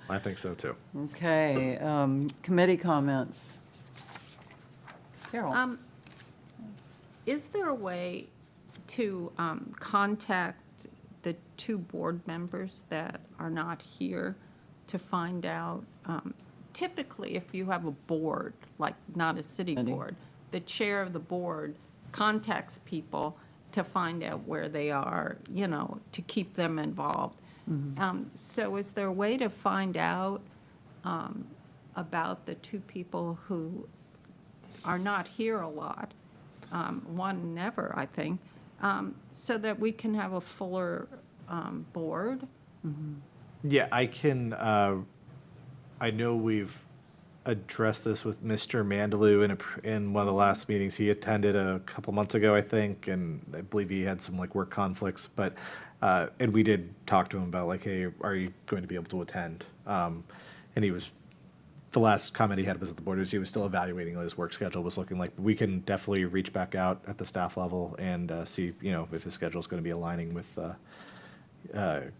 I think so too. Okay, committee comments. Carol? Is there a way to contact the two board members that are not here to find out? Typically, if you have a board, like not a city City. board, the chair of the board contacts people to find out where they are, you know, to keep them involved. So is there a way to find out about the two people who are not here a lot, one never, I think, so that we can have a fuller board? Yeah, I can. I know we've addressed this with Mr. Mandalou in one of the last meetings he attended a couple months ago, I think, and I believe he had some like work conflicts. But and we did talk to him about like, hey, are you going to be able to attend? And he was. The last comment he had was at the board was he was still evaluating what his work schedule was looking like. But we can definitely reach back out at the staff level and see, you know, if his schedule is going to be aligning with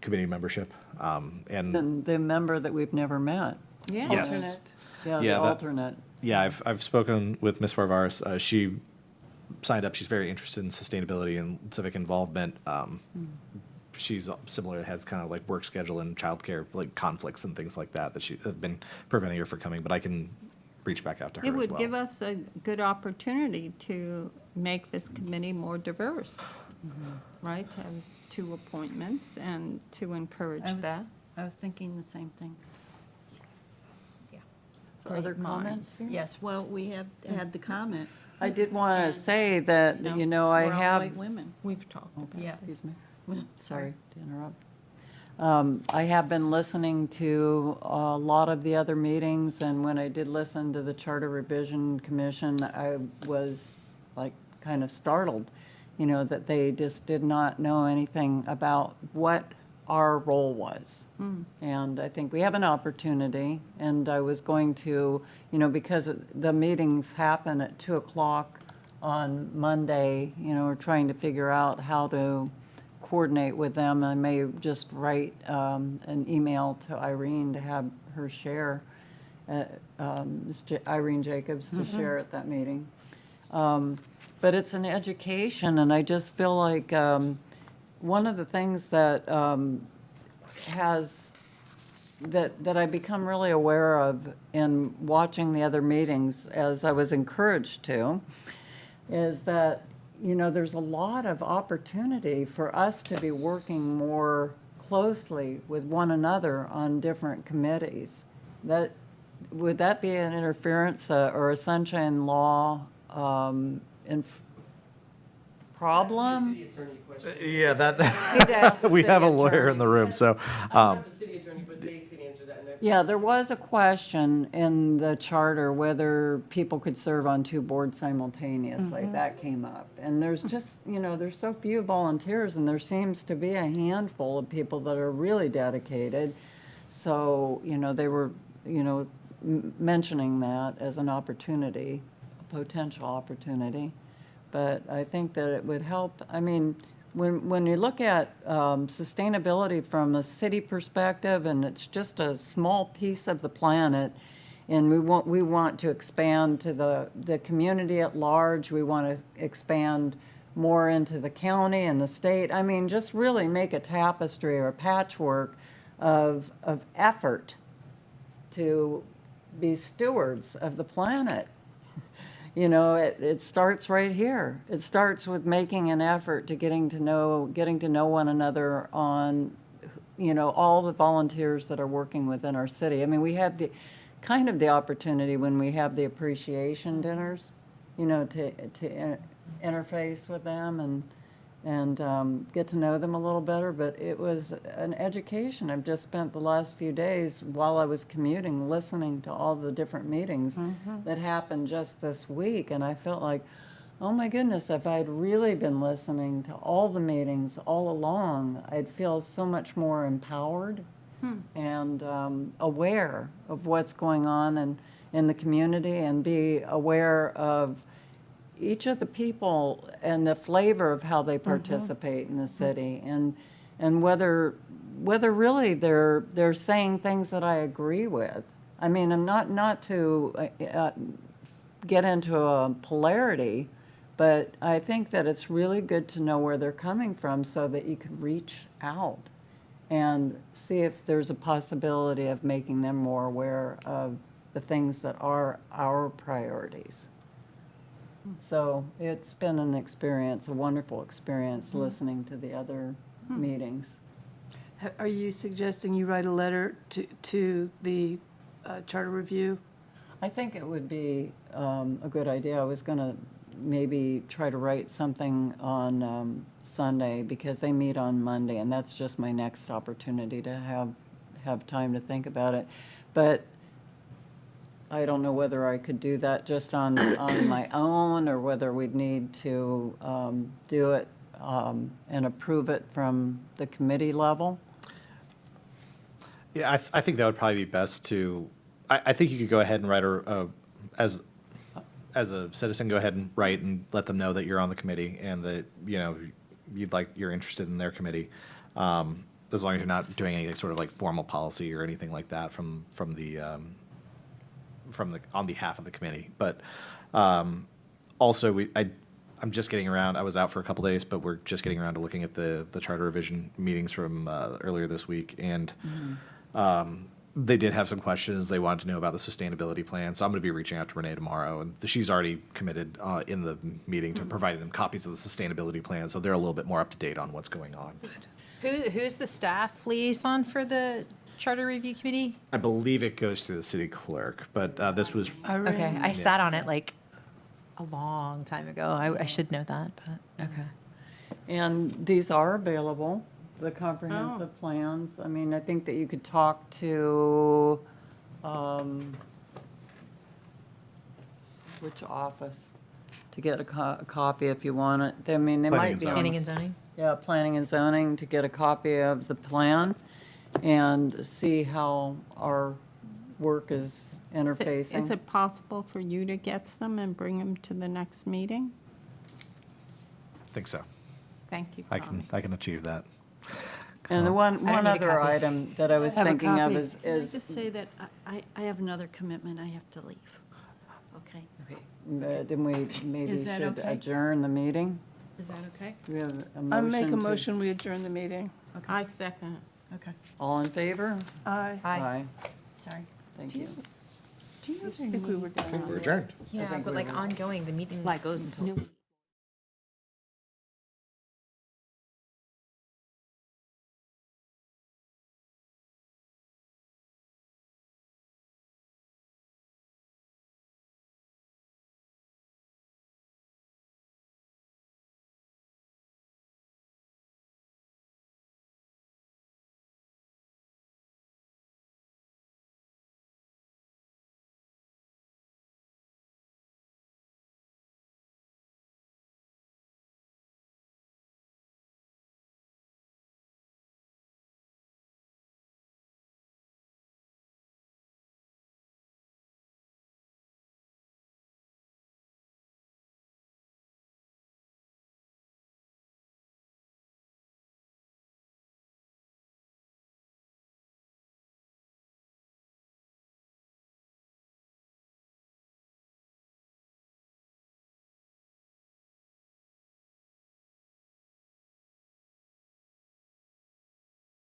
committee membership. And The member that we've never met. yes. Yeah, the Yeah, that- alternate. Yeah, I've spoken with Ms. Varvaris. She signed up. She's very interested in sustainability and civic involvement. She's similar, has kind of like work schedule and childcare like conflicts and things like that that have been preventing her from coming. But I can reach back out to her It as would well. give us a good opportunity to make this committee more diverse, right? To have two appointments and to encourage that. I was thinking the same thing. Other Great comments? minds. Yes, well, we have had the comment. I did want to say that, you know, I we're all have. white women. We've talked about Yeah. Excuse me. Sorry to interrupt. I have been listening to a lot of the other meetings, and when I did listen to the Charter Revision Commission, I was like kind of startled, you know, that they just did not know anything about what our role was. And I think we have an opportunity, and I was going to, you know, because the meetings happen at 2 o'clock on Monday, you know, we're trying to figure out how to coordinate with them. I may just write an email to Irene to have her share, Irene Jacobs to share at that meeting. But it's an education, and I just feel like one of the things that that I become really aware of in watching the other meetings, as I was encouraged to, is that, you know, there's a lot of opportunity for us to be working more closely with one another on different committees. Would that be an interference or a sunshine law problem? Yeah, that, Need to ask the we have a city lawyer in the room, so, the city attorney, but they can answer that. Yeah, there was a question in the charter whether people could serve on two boards simultaneously. That came up. And there's just, you know, there's so few volunteers, and there seems to be a handful of people that are really dedicated. So, you know, they were, you know, mentioning that as an opportunity, a potential opportunity. But I think that it would help. I mean, when you look at sustainability from a city perspective, and it's just a small piece of the planet, and we want to expand to the community at large. We want to expand more into the county and the state. I mean, just really make a tapestry or a patchwork of effort to be stewards of the planet. You know, it starts right here. It starts with making an effort to getting to know one another on, you know, all the volunteers that are working within our city. I mean, we have the opportunity when we have the appreciation dinners, you know, to interface with them and get to know them a little better. But it was an education. I've just spent the last few days while I was commuting listening to all the different meetings that happened just this week. And I felt like, oh my goodness, if I'd really been listening to all the meetings all along, I'd feel so much more empowered and aware of what's going on in the community, and be aware of each of the people and the flavor of how they participate in the city, and whether really they're saying things that I agree with. I mean, I'm not to get into a polarity, but I think that it's really good to know where they're coming from so that you can reach out and see if there's a possibility of making them more aware of the things that are our priorities. So it's been an experience, a wonderful experience, listening to the other meetings. Are you suggesting you write a letter to the charter review? I think it would be a good idea. I was going to maybe try to write something on Sunday, because they meet on Monday, and that's just my next opportunity to have time to think about it. But I don't know whether I could do that just on my own, or whether we'd need to do it and approve it from the committee level. yeah, I think that would probably be best to, I think you could go ahead and write as a citizen, go ahead and write and let them know that you're on the committee, and that, you know, you're interested in their committee. As long as you're not doing any sort of like formal policy or anything like that from the on behalf of the committee. But also, I'm just getting around. I was out for a couple days, but we're just getting around to looking at the charter revision meetings from earlier this week, and they did have some questions. They wanted to know about the sustainability plan, so I'm going to be reaching out to Renee tomorrow, and she's already committed in the meeting to providing them copies of the sustainability plan, so they're a little bit more up to date on what's going on. Who's the staff liaison for the Charter Review Committee? I believe it goes to the city clerk, but this was Okay, I sat on it like a long time ago. I should know that, but okay. And these are available, the comprehensive plans. I mean, I think that you could talk to, which office to get a copy if you want it. I mean, they Planning might and be zoning. Planning and zoning? Yeah, planning and zoning, to get a copy of the plan and see how our work is interfacing. Is it possible for you to get some and bring them to the next meeting? I think so. Thank you, I Connie. can achieve that. And the one need a other copy. item that I was Have a thinking of copy. Can I is, just say that I have another commitment, I have to leave. Okay? then we maybe Is that should okay? adjourn the meeting. Is that okay? Do we have a motion? I make a to- motion, we adjourn the meeting. I second it. Okay. All in favor? Aye. Aye. Sorry. Thank you. I think we were done. We're adjourned. Yeah, think but we like will. ongoing, the meeting goes until